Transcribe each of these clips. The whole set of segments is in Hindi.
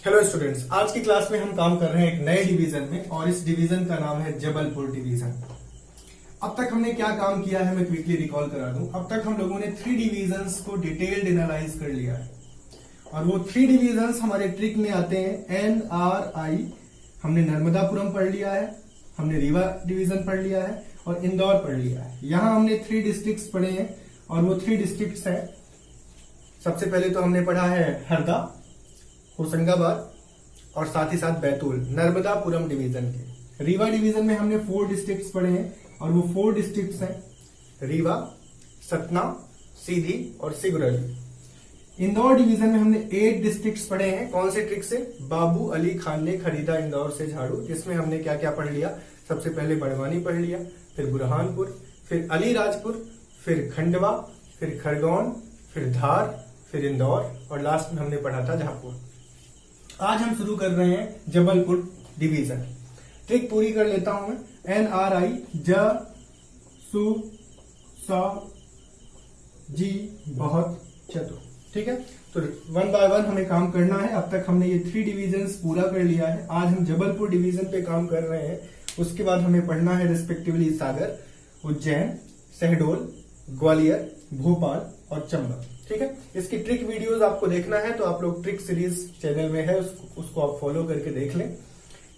हेलो स्टूडेंट्स, आज की क्लास में हम काम कर रहे हैं एक नए डिवीजन में और इस डिवीजन का नाम है जबलपुर डिवीजन। अब तक हमने क्या काम किया है मैं क्विकली रिकॉल करा दूं। अब तक हम लोगों ने 3 डिवीजन्स को डिटेल्ड एनालाइज कर लिया है और वो 3 डिवीजन्स हमारे ट्रिक में आते हैं NRI। हमने नर्मदापुरम पढ़ लिया है, हमने रीवा डिवीजन पढ़ लिया है और इंदौर पढ़ लिया है। यहां हमने 3 डिस्ट्रिक्ट्स पढ़े हैं और वो 3 डिस्ट्रिक्ट्स हैं। सबसे पहले तो हमने पढ़ा है हरदा, होशंगाबाद और साथ ही साथ बैतूल, नर्मदापुरम डिवीजन के। रीवा डिवीजन में हमने 4 डिस्ट्रिक्ट्स पढ़े हैं और वो 4 डिस्ट्रिक्ट्स हैं रीवा, सतना, सीधी और सिगरैली। इंदौर डिवीजन में हमने 8 डिस्ट्रिक्ट्स पढ़े हैं। कौन से ट्रिक से? बाबू अली खान ने खरीदा इंदौर से झाड़ू, जिसमें हमने क्या क्या पढ़ लिया। सबसे पहले बड़वानी पढ़ लिया, फिर बुरहानपुर, फिर अलीराजपुर, फिर खंडवा, फिर खरगोन, फिर धार, फिर इंदौर और लास्ट में हमने पढ़ा था झापुर। आज हम शुरू कर रहे हैं जबलपुर डिवीजन। ट्रिक पूरी कर लेता हूं मैं। NRI ज सु सा जी बहुत चतुर। ठीक है, तो 1 बाय 1 हमें काम करना है। अब तक हमने ये 3 डिवीजन्स पूरा कर लिया है। आज हम जबलपुर डिवीजन पे काम कर रहे हैं। उसके बाद हमें पढ़ना है रिस्पेक्टिवली सागर, उज्जैन, शहडोल, ग्वालियर, भोपाल और चंबा। ठीक है, इसकी ट्रिक वीडियोस आपको देखना है तो आप लोग ट्रिक सीरीज चैनल में है, उसको आप फॉलो करके देख लें।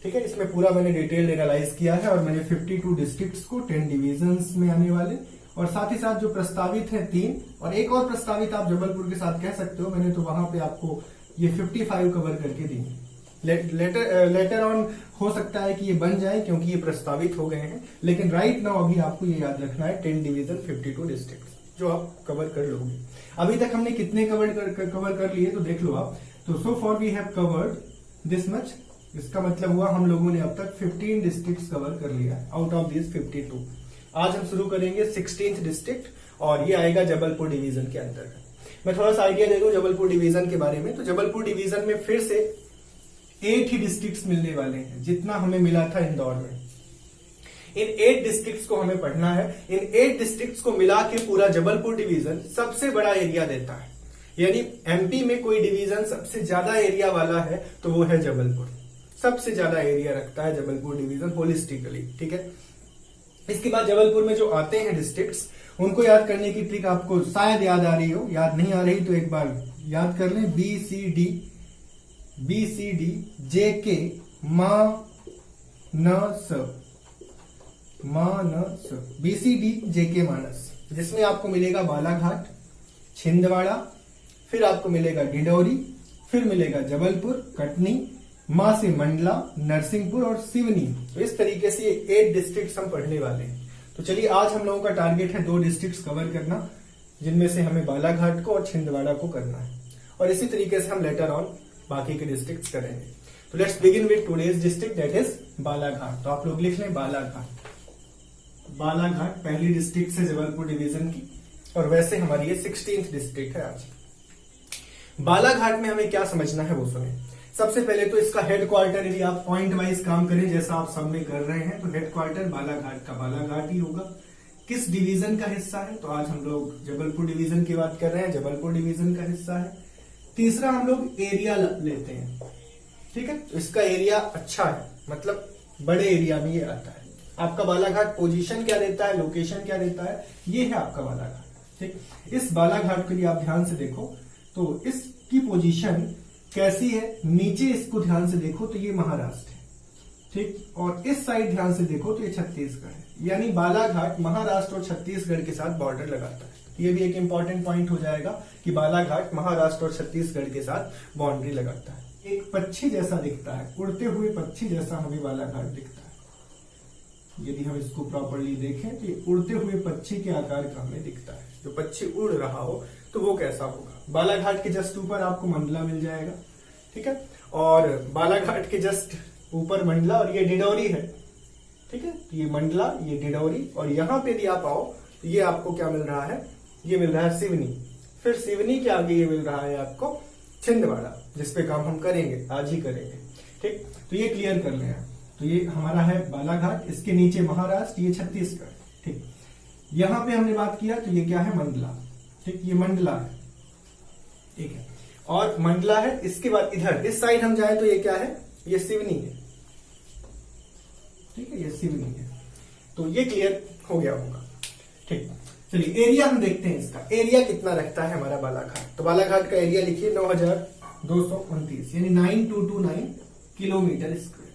ठीक है, इसमें पूरा मैंने डिटेल्ड एनालाइज किया है और मैंने 52 डिस्ट्रिक्ट्स को 10 डिवीजन्स में आने वाले और साथ ही साथ जो प्रस्तावित है 3 और एक और प्रस्तावित आप जबलपुर के साथ कह सकते हो। मैंने तो वहां पे आपको ये 55 कवर करके दी। लेटर ऑन हो सकता है कि ये बन जाए क्योंकि ये प्रस्तावित हो गए हैं, लेकिन राइट नाउ अभी आपको ये याद रखना है 10 डिवीजन 52 डिस्ट्रिक्ट जो आप कवर कर लोगे। अभी तक हमने कितने कवर कर लिए तो देख लो आप। तो so for we have covered this much. इसका मतलब हुआ हम लोगों ने अब तक 15 डिस्ट्रिक्ट्स कवर कर लिया है आउट ऑफ दिस 52। आज हम शुरू करेंगे 16th डिस्ट्रिक्ट और ये आएगा जबलपुर डिवीजन के अंतर्गत। मैं थोड़ा सा आइडिया दे दूं जबलपुर डिवीजन के बारे में। तो जबलपुर डिवीजन में फिर से 8 ही डिस्ट्रिक्ट्स मिलने वाले हैं, जितना हमें मिला था इंदौर में। इन 8 डिस्ट्रिक्ट्स को हमें पढ़ना है। इन 8 डिस्ट्रिक्ट्स को मिला के पूरा जबलपुर डिवीजन सबसे बड़ा एरिया देता है। यानी एमपी में कोई डिवीजन सबसे ज्यादा एरिया वाला है तो वो है जबलपुर। सबसे ज्यादा एरिया रखता है जबलपुर डिवीजन होलिस्टिकली। ठीक है, इसके बाद जबलपुर में जो आते हैं डिस्ट्रिक्ट्स उनको याद करने की ट्रिक आपको शायद याद आ रही हो। याद नहीं आ रही तो एक बार याद कर लें। BCD JK मानस BCD JK मानस, जिसमें आपको मिलेगा बालाघाट, छिंदवाड़ा, फिर आपको मिलेगा डिडौरी, फिर मिलेगा जबलपुर, कटनी, मां से मंडला, नरसिंहपुर और सिवनी। तो इस तरीके से 8 डिस्ट्रिक्ट्स हम पढ़ने वाले हैं। तो चलिए, आज हम लोगों का टारगेट है 2 डिस्ट्रिक्ट्स कवर करना, जिनमें से हमें बालाघाट को और छिंदवाड़ा को करना है और इसी तरीके से हम लेटर ऑन बाकी के डिस्ट्रिक्ट्स करेंगे। तो let's begin with today's district, that is Balaghat. तो आप लोग लिख लें बालाघाट। बालाघाट पहली डिस्ट्रिक्ट है जबलपुर डिवीजन की और वैसे हमारी ये 16th डिस्ट्रिक्ट है आज। बालाघाट में हमें क्या समझना है वो सुने। सबसे पहले तो इसका हेडक्वार्टर, यदि आप पॉइंट वाइज काम करें जैसा आप सब में कर रहे हैं, तो हेडक्वार्टर बालाघाट का बालाघाट ही होगा। किस डिवीजन का हिस्सा है? तो आज हम लोग जबलपुर डिवीजन की बात कर रहे हैं, जबलपुर डिवीजन का हिस्सा है। तीसरा हम लोग एरिया लेते हैं। ठीक है, तो इसका एरिया अच्छा है, मतलब बड़े एरिया में ये आता है। आपका बालाघाट पोजीशन क्या देता है, लोकेशन क्या देता है, ये है आपका बालाघाट। ठीक, इस बालाघाट के लिए आप ध्यान से देखो तो इसकी पोजीशन कैसी है। नीचे इसको ध्यान से देखो तो ये महाराष्ट्र है। ठीक, और इस साइड ध्यान से देखो तो ये छत्तीसगढ़ है। यानी बालाघाट महाराष्ट्र और छत्तीसगढ़ के साथ बॉर्डर लगाता है। ये भी एक इंपॉर्टेंट पॉइंट हो जाएगा कि बालाघाट महाराष्ट्र और छत्तीसगढ़ के साथ बाउंड्री लगाता है। एक पक्षी जैसा दिखता है, उड़ते हुए पक्षी जैसा हमें बालाघाट दिखता है। यदि हम इसको प्रॉपरली देखें तो ये उड़ते हुए पक्षी के आकार का हमें दिखता है। जो पक्षी उड़ रहा हो तो वो कैसा होगा। बालाघाट के जस्ट ऊपर आपको मंडला मिल जाएगा। ठीक है, और बालाघाट के जस्ट ऊपर मंडला और ये डिडौरी है। ठीक है, तो ये मंडला, ये डिडौरी और यहाँ पे यदि आप आओ तो ये आपको क्या मिल रहा है, ये मिल रहा है सिवनी। फिर सिवनी के आगे ये मिल रहा है आपको छिंदवाड़ा, जिसपे काम हम करेंगे, आज ही करेंगे। ठीक, तो ये क्लियर कर लें। तो ये हमारा है बालाघाट, इसके नीचे महाराष्ट्र, ये छत्तीसगढ़। ठीक, यहां पे हमने बात किया तो ये क्या है, मंडला। ठीक, ये मंडला है। ठीक है, और मंडला है। इसके बाद इधर इस साइड हम जाए तो ये क्या है, ये सिवनी है, ठीक है, ये सिवनी है। तो ये क्लियर हो गया होगा, ठीक। चलिए एरिया हम देखते हैं, इसका एरिया कितना रखता है हमारा बालाघाट। तो बालाघाट का एरिया लिखिए 9229 यानी 9229 किलोमीटर स्क्वायर,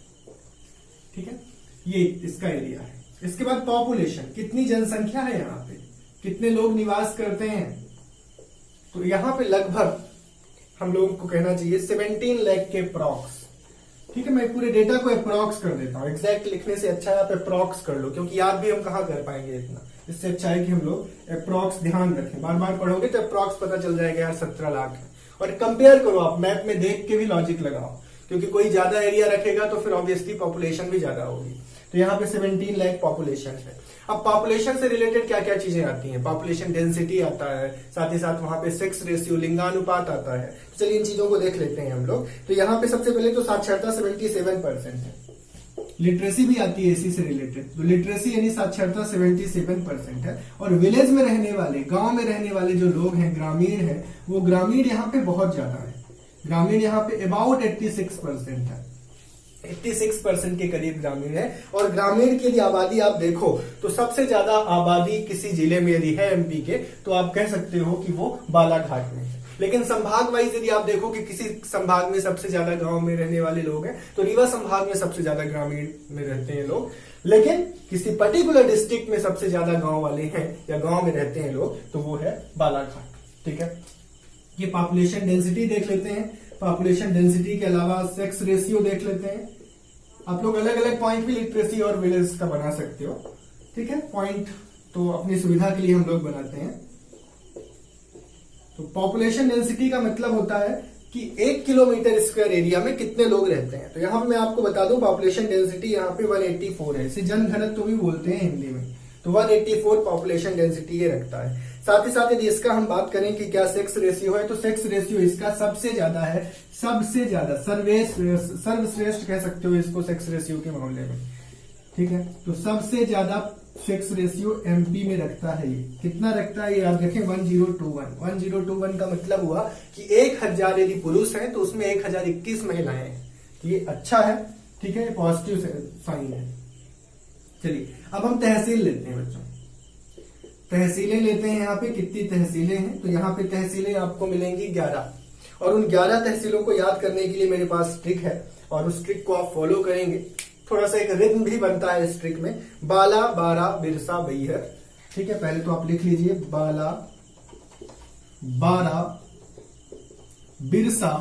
ठीक है, ये इसका एरिया है। इसके बाद पॉपुलेशन, कितनी जनसंख्या है यहाँ पे, कितने लोग निवास करते हैं। तो यहाँ पे लगभग हम लोगों को कहना चाहिए 17 लाख के अप्रॉक्स, ठीक है। मैं पूरे डेटा को अप्रॉक्स कर देता हूँ, एग्जैक्ट लिखने से अच्छा है आप अप्रॉक्स कर लो, क्योंकि याद भी हम कहाँ कर पाएंगे इतना। इससे अच्छा है कि हम लोग अप्रॉक्स ध्यान रखें, बार बार पढ़ोगे तो अप्रॉक्स पता चल जाएगा यार 17 लाख है। और कंपेयर करो, आप मैप में देख के भी लॉजिक लगाओ, क्योंकि कोई ज्यादा एरिया रखेगा तो फिर ऑब्वियसली पॉपुलेशन भी ज्यादा होगी। तो यहाँ पे 17 लाख पॉपुलेशन है। अब पॉपुलेशन से रिलेटेड क्या क्या चीजें आती हैं, पॉपुलेशन डेंसिटी आता है, साथ ही साथ वहां पे सेक्स रेशियो, लिंगानुपात आता है। चलिए इन चीजों को देख लेते हैं हम लोग। तो यहाँ पे सबसे पहले तो साक्षरता 77% है, लिटरेसी भी आती है इसी से रिलेटेड। तो लिटरेसी यानी साक्षरता 77% है। और विलेज में रहने वाले, गांव में रहने वाले जो लोग हैं, ग्रामीण है, वो ग्रामीण यहाँ पे बहुत ज्यादा है। ग्रामीण यहाँ पे अबाउट 86% है, 86% के करीब ग्रामीण है। और ग्रामीण की यदि आबादी आप देखो तो सबसे ज्यादा आबादी किसी जिले में यदि है एमपी के, तो आप कह सकते हो कि वो बालाघाट में है। लेकिन संभाग वाइज यदि आप देखो कि किसी संभाग में सबसे ज्यादा गांव में रहने वाले लोग हैं, तो रीवा संभाग में सबसे ज्यादा ग्रामीण में रहते हैं लोग। लेकिन किसी पर्टिकुलर डिस्ट्रिक्ट में सबसे ज्यादा गांव वाले हैं या गांव में रहते हैं लोग, तो वो है बालाघाट, ठीक है। ये पॉपुलेशन डेंसिटी देख लेते हैं। पॉपुलेशन डेंसिटी के अलावा सेक्स रेशियो देख लेते हैं। आप लोग अलग अलग पॉइंट भी लिटरेसी और विलेज का बना सकते हो, ठीक है। पॉइंट तो अपनी सुविधा के लिए हम लोग बनाते हैं। तो पॉपुलेशन डेंसिटी का मतलब होता है कि 1 किलोमीटर स्क्वायर एरिया में कितने लोग रहते हैं। तो यहां पे मैं आपको बता दूं पॉपुलेशन डेंसिटी यहाँ पे 184 है, इसे जनघनत्व भी बोलते हैं हिंदी में। तो 184 पॉपुलेशन डेंसिटी ये रखता है। साथ ही साथ यदि इसका हम बात करें कि क्या सेक्स रेशियो है, तो सेक्स रेशियो इसका सबसे ज्यादा है, सबसे ज्यादा, सर्वश्रेष्ठ कह सकते हो इसको सेक्स रेशियो के मामले में, ठीक है। तो सबसे ज्यादा सेक्स रेशियो एमपी में रखता है। ये कितना रखता है ये याद रखें, 1021। 1021 का मतलब हुआ कि 1000 यदि पुरुष हैं तो उसमें 1021 महिलाएं हैं। ये अच्छा है, ठीक है, पॉजिटिव साइन है। चलिए अब हम तहसील लेते हैं बच्चों, तहसीलें लेते हैं। यहाँ पे कितनी तहसीलें हैं, तो यहाँ पे तहसीलें आपको मिलेंगी 11। और उन 11 तहसीलों को याद करने के लिए मेरे पास ट्रिक है, और उस ट्रिक को आप फॉलो करेंगे, थोड़ा सा एक रिद्म भी बनता है इस ट्रिक में। बाला, बारा, बिरसा, बैहर, ठीक है। पहले तो आप लिख लीजिए बाला, बारा, बिरसा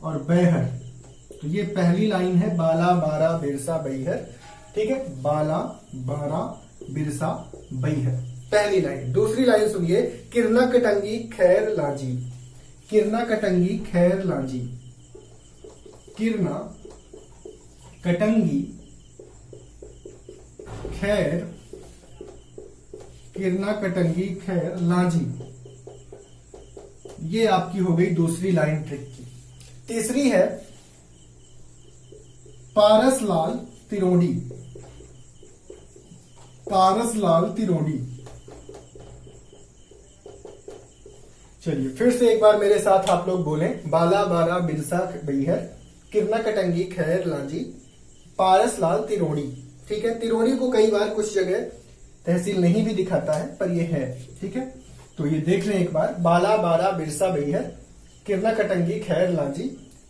और बैहर। तो ये पहली लाइन है, बाला, बारा, बिरसा, बैहर, ठीक है। बाला, बारा, बिरसा, बैहर, पहली लाइन। दूसरी लाइन सुनिए, किरना कटंगी खैर लांजी। किरना कटंगी खैर लांजी, किरना कटंगी खैर, किरना कटंगी खैर लांजी। ये आपकी हो गई दूसरी लाइन ट्रिक की। तीसरी है पारसलाल तिरोड़ी, पारसलाल तिरोड़ी। चलिए फिर से एक बार मेरे साथ आप लोग बोलें, बाला, बारा, बिरसा, बैहर, किरना कटंगी खैर लांजी, पारसलाल तिरोड़ी, ठीक है। तिरोड़ी को कई बार कुछ जगह तहसील नहीं भी दिखाता है, पर ये है, ठीक है। तो ये देख लें एक बार, बाला, बारा, बिरसा, बैहर, किरना कटंगी खैर लांजी,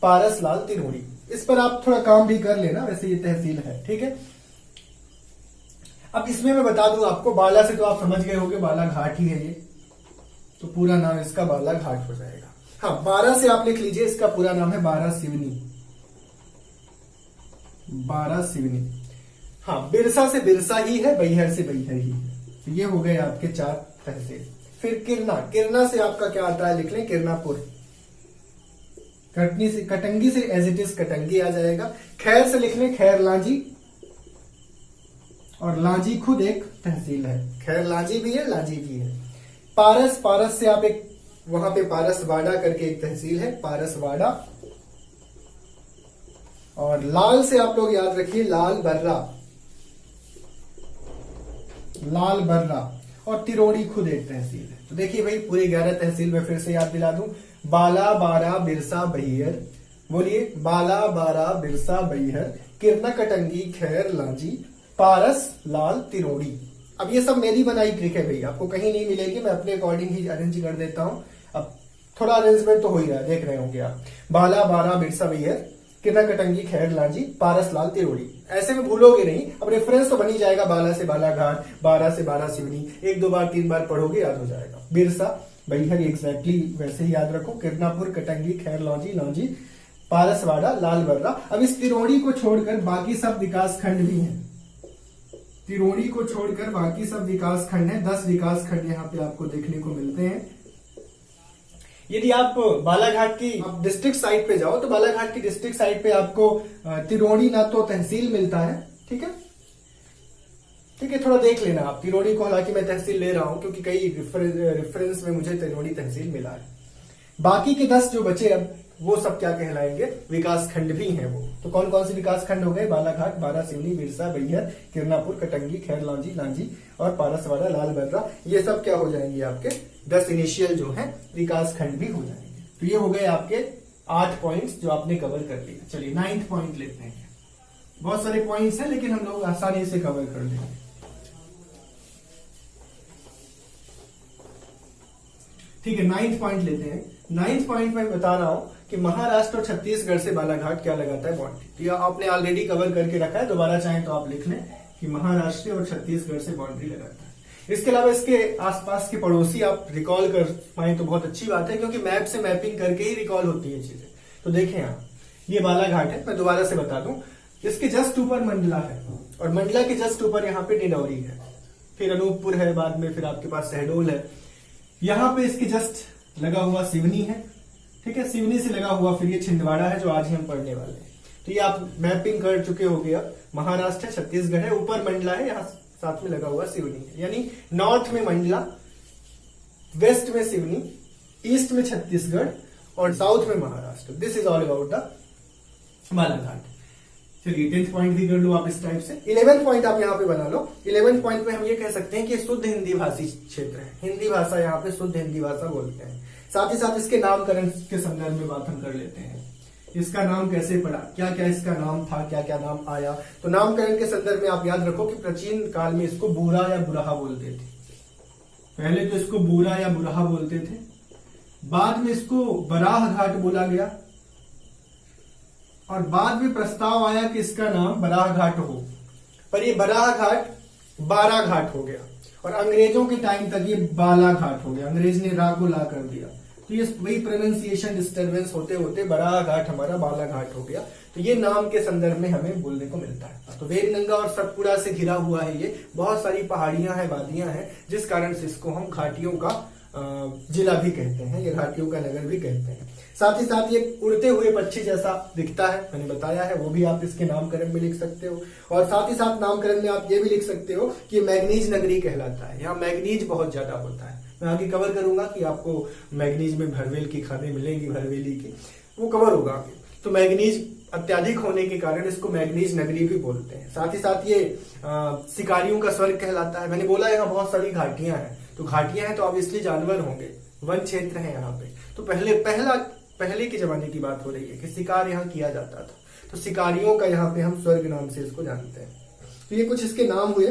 पारसलाल तिरोड़ी। इस पर आप थोड़ा काम भी कर लेना, वैसे ये तहसील है, ठीक है। अब इसमें मैं बता दूं आपको, बाला से तो आप समझ गए होंगे बालाघाट ही है ये, तो पूरा नाम इसका बालाघाट हो जाएगा। हाँ, 12 से आप लिख लीजिए, इसका पूरा नाम है 12 सिवनी, 12 सिवनी। हाँ, बिरसा से बिरसा ही है, बैहर से बैहर ही है। तो ये हो गए आपके 4 तहसील। फिर किरना, किरना से आपका क्या आता है लिख लें, किरनापुर। कटनी से, कटंगी से एज इट इज कटंगी आ जाएगा। खैर से लिख लें खैर लांजी, और लांजी खुद एक तहसील है, खैर लांजी भी है, लांजी भी है। पारस, पारस से आप एक वहां पे पारसवाड़ा करके एक तहसील है, पारसवाड़ा। और लाल से आप लोग याद रखिए, लाल बर्रा, लाल बर्रा। और तिरोड़ी खुद एक तहसील है। तो देखिए भाई, पूरे 11 तहसील में फिर से याद दिला दूं, बाला बारा बिरसा बैहर, बोलिए बाला बारा बिरसा बैहर, किरना कटंगी खैर लांजी, पारस लाल तिरोड़ी। अब ये सब मेरी बनाई ट्रिक है भाई, आपको कहीं नहीं मिलेगी, मैं अपने अकॉर्डिंग ही अरेंज कर देता हूं। अब थोड़ा अरेंजमेंट तो हो ही रहा है, देख रहे होंगे आप। बाला बारा बिरसा बैहर, किरना कटंगी खैर लांजी, पारस लाल तिरोड़ी। ऐसे में भूलोगे नहीं, अब रेफरेंस तो बन ही जाएगा, बाला से बालाघाट, बारा से बारा सिवनी, 1 2 बार 3 बार पढ़ोगे याद हो जाएगा। बिरसा बैहर एग्जैक्टली वैसे ही याद रखो, किरनापुर कटंगी खैर लौजी लौजी, पारसवाड़ा लाल बर्रा। अब इस तिरोड़ी को छोड़कर बाकी सब विकास खंड भी हैं, तिरोड़ी को छोड़कर बाकी सब विकास खंड है। 10 विकास खंड यहाँ पे आपको देखने को मिलते हैं। यदि आप बालाघाट की डिस्ट्रिक्ट साइड पे जाओ तो बालाघाट की डिस्ट्रिक्ट साइड पे आपको तिरोड़ी ना तो तहसील मिलता है, ठीक है, ठीक है, थोड़ा देख लेना आप तिरोड़ी को। हालांकि मैं तहसील ले रहा हूं क्योंकि कई रेफरेंस में मुझे तिरोड़ी तहसील मिला है। बाकी के 10 जो बचे अब वो सब क्या कहलाएंगे, विकास खंड भी हैं वो। तो कौन कौन से विकास खंड हो गए, बालाघाट, बारा सिवनी, बिरसा बैहर, किरनापुर कटंगी खैर लांजी लांजी और पारसवाड़ा लाल बर्रा। ये सब क्या हो जाएंगे आपके 10 इनिशियल जो है विकास खंड भी हो जाएंगे। तो ये हो गए आपके 8 पॉइंट्स जो आपने कवर कर लिया। चलिए 9th पॉइंट लेते हैं। बहुत सारे पॉइंट्स हैं लेकिन हम लोग आसानी से कवर कर लेंगे। ठीक है, 9th पॉइंट लेते हैं। 9th पॉइंट में बता रहा हूं कि महाराष्ट्र और छत्तीसगढ़ से बालाघाट क्या लगाता है बाउंड्री। तो यह आपने ऑलरेडी कवर करके रखा है, दोबारा चाहें तो आप लिख लें कि महाराष्ट्र और छत्तीसगढ़ से बाउंड्री लगाता है। इसके अलावा इसके आसपास के पड़ोसी आप रिकॉल कर पाए तो बहुत अच्छी बात है, क्योंकि मैप से मैपिंग करके ही रिकॉल होती है चीजें। तो देखें आप, ये बालाघाट है, मैं दोबारा से बता दूं, इसके जस्ट ऊपर मंडला है और मंडला के जस्ट ऊपर यहाँ पे डिंडौरी है, फिर अनूपपुर है, बाद में फिर आपके पास शहडोल है। यहाँ पे इसके जस्ट लगा हुआ सिवनी है, ठीक है, सिवनी से लगा हुआ फिर ये छिंदवाड़ा है जो आज ही हम पढ़ने वाले हैं। तो ये आप मैपिंग कर चुके हो गया। महाराष्ट्र है, छत्तीसगढ़ है, ऊपर मंडला है, यहाँ साथ में लगा हुआ सिवनी है। यानी नॉर्थ में मंडला, वेस्ट में सिवनी, ईस्ट में छत्तीसगढ़ और साउथ में Maharashtra. This is all about the Balaghat. चलिए 10th पॉइंट भी कर लो आप इस टाइप से। 11th पॉइंट आप यहाँ पे बना लो। 11th पॉइंट में हम ये कह सकते हैं कि शुद्ध हिंदी भाषी क्षेत्र है, हिंदी भाषा यहाँ पे शुद्ध हिंदी भाषा बोलते हैं। साथ ही साथ इसके नामकरण के संदर्भ में बात हम कर लेते हैं। इसका नाम कैसे पड़ा, क्या क्या इसका नाम था, क्या क्या नाम आया। तो नामकरण के संदर्भ में आप याद रखो कि प्राचीन काल में इसको बूरा या बुराहा बोलते थे। पहले तो इसको बूरा या बुराहा बोलते थे, बाद में इसको बराह घाट बोला गया और बाद में प्रस्ताव आया कि इसका नाम बराह घाट हो, पर ये बराह घाट बारा घाट हो गया और अंग्रेजों के टाइम तक ये बाला घाट हो गया। अंग्रेज ने रा को ला कर दिया, तो ये वही प्रोनाउंसिएशन डिस्टर्बेंस होते होते बराह घाट हमारा बाला घाट हो गया। तो ये नाम के संदर्भ में हमें बोलने को मिलता है। तो वेदगंगा और सतपुड़ा से घिरा हुआ है, ये बहुत सारी पहाड़ियां हैं, वादियां हैं, जिस कारण से इसको हम घाटियों का जिला भी कहते हैं, ये घाटियों का नगर भी कहते हैं। साथ ही साथ ये उड़ते हुए पक्षी जैसा दिखता है, मैंने बताया है, वो भी आप इसके नामकरण में लिख सकते हो। और साथ ही साथ नामकरण में आप ये भी लिख सकते हो कि मैग्नीज नगरी कहलाता है। यहाँ मैग्नीज बहुत ज्यादा होता है, मैं आगे कवर करूंगा कि आपको मैग्नीज में भरवेल की खाने मिलेंगी, भरवेली की, वो कवर होगा आगे। तो मैग्नीज अत्याधिक होने के कारण इसको मैग्नीज नगरी भी बोलते हैं। साथ ही साथ ये शिकारियों का स्वर्ग कहलाता है। मैंने बोला यहाँ बहुत सारी घाटियां हैं, तो घाटियां हैं तो ऑब्वियसली जानवर होंगे, वन क्षेत्र है यहाँ पे। तो पहले के जमाने की बात हो रही है कि शिकार यहाँ किया जाता था, तो शिकारियों का यहाँ पे हम स्वर्ग नाम से इसको जानते हैं। तो ये कुछ इसके नाम हुए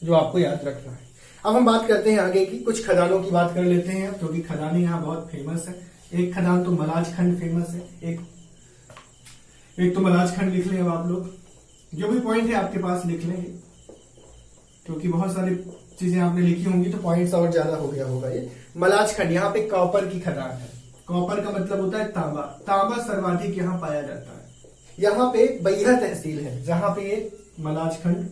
जो आपको याद रखना है। अब हम बात करते हैं आगे की, कुछ खदानों की बात कर लेते हैं, क्योंकि खदानें यहाँ बहुत फेमस है। एक खदान तो मलाज खंड फेमस है, एक तो मलाज खंड लिख लें। अब आप लोग जो भी पॉइंट है आपके पास लिख लेंगे, क्योंकि बहुत सारी चीजें आपने लिखी होंगी तो पॉइंट्स और ज्यादा हो गया होगा। ये मलाज खंड, यहाँ पे कॉपर की खदान है। कॉपर का मतलब होता है तांबा, तांबा सर्वाधिक यहाँ पाया जाता है। यहाँ पे बैहर तहसील है, जहां पे ये मलाज खंड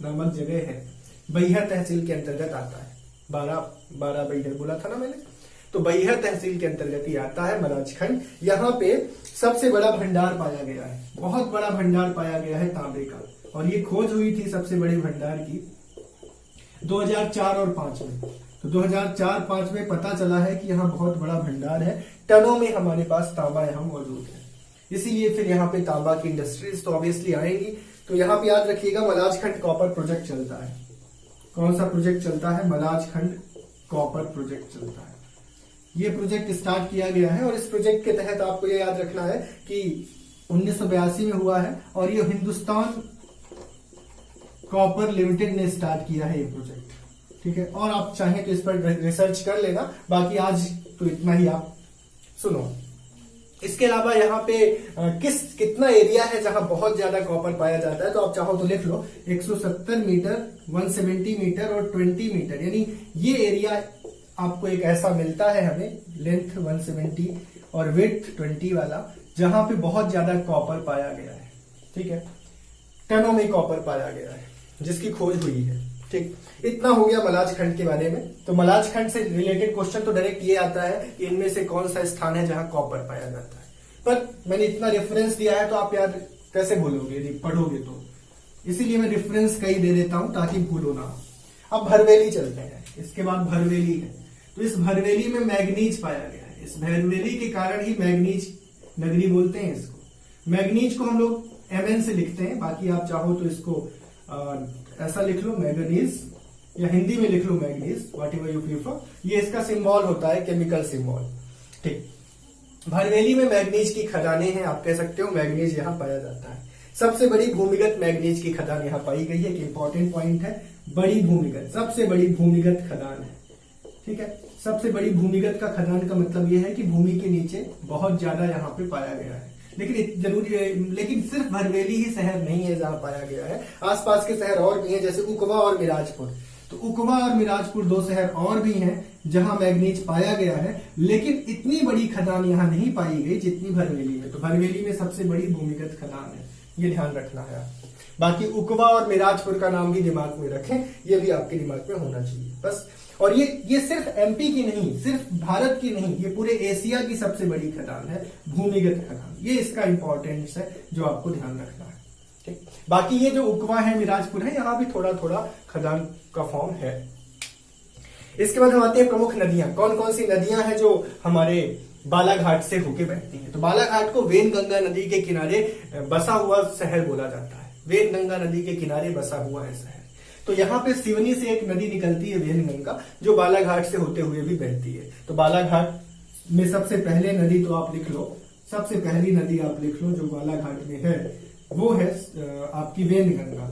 नामक जगह है, बैहर तहसील के अंतर्गत आता है। 12 बैहर बोला था ना मैंने, तो बैहर तहसील के अंतर्गत ही आता है मलाज खंड। यहाँ पे सबसे बड़ा भंडार पाया गया है, बहुत बड़ा भंडार पाया गया है तांबे का, और ये खोज हुई थी सबसे बड़े भंडार की 2004 और 5 में। तो 2004-5 में पता चला है कि यहाँ बहुत बड़ा भंडार है, टनों में हमारे पास तांबा यहाँ मौजूद है। इसीलिए फिर यहाँ पे तांबा की इंडस्ट्रीज तो ऑब्वियसली आएंगी। तो यहाँ पे याद रखिएगा मलाज खंड कॉपर प्रोजेक्ट चलता है। कौन सा प्रोजेक्ट चलता है? मलाज खंड कॉपर प्रोजेक्ट चलता है। ये प्रोजेक्ट स्टार्ट किया गया है और इस प्रोजेक्ट के तहत आपको ये याद रखना है कि 1982 में हुआ है और ये हिंदुस्तान कॉपर लिमिटेड ने स्टार्ट किया है ये प्रोजेक्ट, ठीक है। और आप चाहें तो इस पर रिसर्च कर लेना, बाकी आज तो इतना ही आप सुनो। इसके अलावा यहाँ पे कितना एरिया है जहां बहुत ज्यादा कॉपर पाया जाता है, तो आप चाहो तो लिख लो 170 मीटर, 170 मीटर और 20 मीटर, यानी ये एरिया आपको एक ऐसा मिलता है हमें, लेंथ 170 और विड्थ 20 वाला, जहां पे बहुत ज्यादा कॉपर पाया गया है, ठीक है। टनों में कॉपर पाया गया है जिसकी खोज हुई है, ठीक। इतना हो गया मलाज खंड के बारे में। तो मलाज खंड से रिलेटेड क्वेश्चन तो डायरेक्ट ये आता है कि इनमें से कौन सा स्थान है जहां कॉपर पाया जाता है, पर मैंने इतना रेफरेंस दिया है तो आप याद कैसे भूलोगे यदि पढ़ोगे तो, इसीलिए मैं रेफरेंस कई दे देता हूं ताकि भूलो ना। अब भरवेली चलते हैं, इसके बाद भरवेली है। तो इस भरवेली में मैग्नीज पाया गया है, इस भरवेली के कारण ही मैग्नीज नगरी बोलते हैं इसको। मैग्नीज को हम लोग Mn से लिखते हैं, बाकी आप चाहो तो इसको ऐसा लिख लो मैग्नीज, या हिंदी में लिख लो मैग्नीज, वॉट एवर यू प्रीफर। ये इसका सिंबल होता है, केमिकल सिंबल, ठीक। भरवेली में मैग्नीज की खदानें हैं, आप कह सकते हो मैग्नीज यहाँ पाया जाता है। सबसे बड़ी भूमिगत मैग्नीज की खदान यहाँ पाई गई है, एक इंपॉर्टेंट पॉइंट है, बड़ी भूमिगत, सबसे बड़ी भूमिगत खदान है, ठीक है। सबसे बड़ी भूमिगत का खदान का मतलब यह है कि भूमि के नीचे बहुत ज्यादा यहाँ पे पाया गया है। लेकिन जरूरी है, लेकिन सिर्फ भरवेली ही शहर नहीं है जहां पाया गया है, आसपास के शहर और भी हैं, जैसे उकवा और मिराजपुर। तो उकवा और मिराजपुर 2 शहर और भी हैं जहां मैग्नीज पाया गया है, लेकिन इतनी बड़ी खदान यहां नहीं पाई गई जितनी भरवेली में। तो भरवेली में सबसे बड़ी भूमिगत खदान है, ये ध्यान रखना है आपको। बाकी उकवा और मिराजपुर का नाम भी दिमाग में रखें, ये भी आपके दिमाग में होना चाहिए बस। और ये सिर्फ एमपी की नहीं, सिर्फ भारत की नहीं, ये पूरे एशिया की सबसे बड़ी खदान है, भूमिगत खदान। ये इसका इंपॉर्टेंस है जो आपको ध्यान रखना है, ठीक। बाकी ये जो उकवा है, मिराजपुर है, यहाँ भी थोड़ा थोड़ा खदान का फॉर्म है। इसके बाद हम आते हैं प्रमुख नदियां। कौन कौन सी नदियां हैं जो हमारे बालाघाट से होके बहती हैं। तो बालाघाट को वेनगंगा नदी के किनारे बसा हुआ शहर बोला जाता है, वेनगंगा नदी के किनारे बसा हुआ है शहर। तो यहाँ पे सिवनी से एक नदी निकलती है वेनगंगा, जो बालाघाट से होते हुए भी बहती है। तो बालाघाट में सबसे पहले नदी तो आप लिख लो, सबसे पहली नदी आप लिख लो जो बालाघाट में है, वो है आपकी वेनगंगा।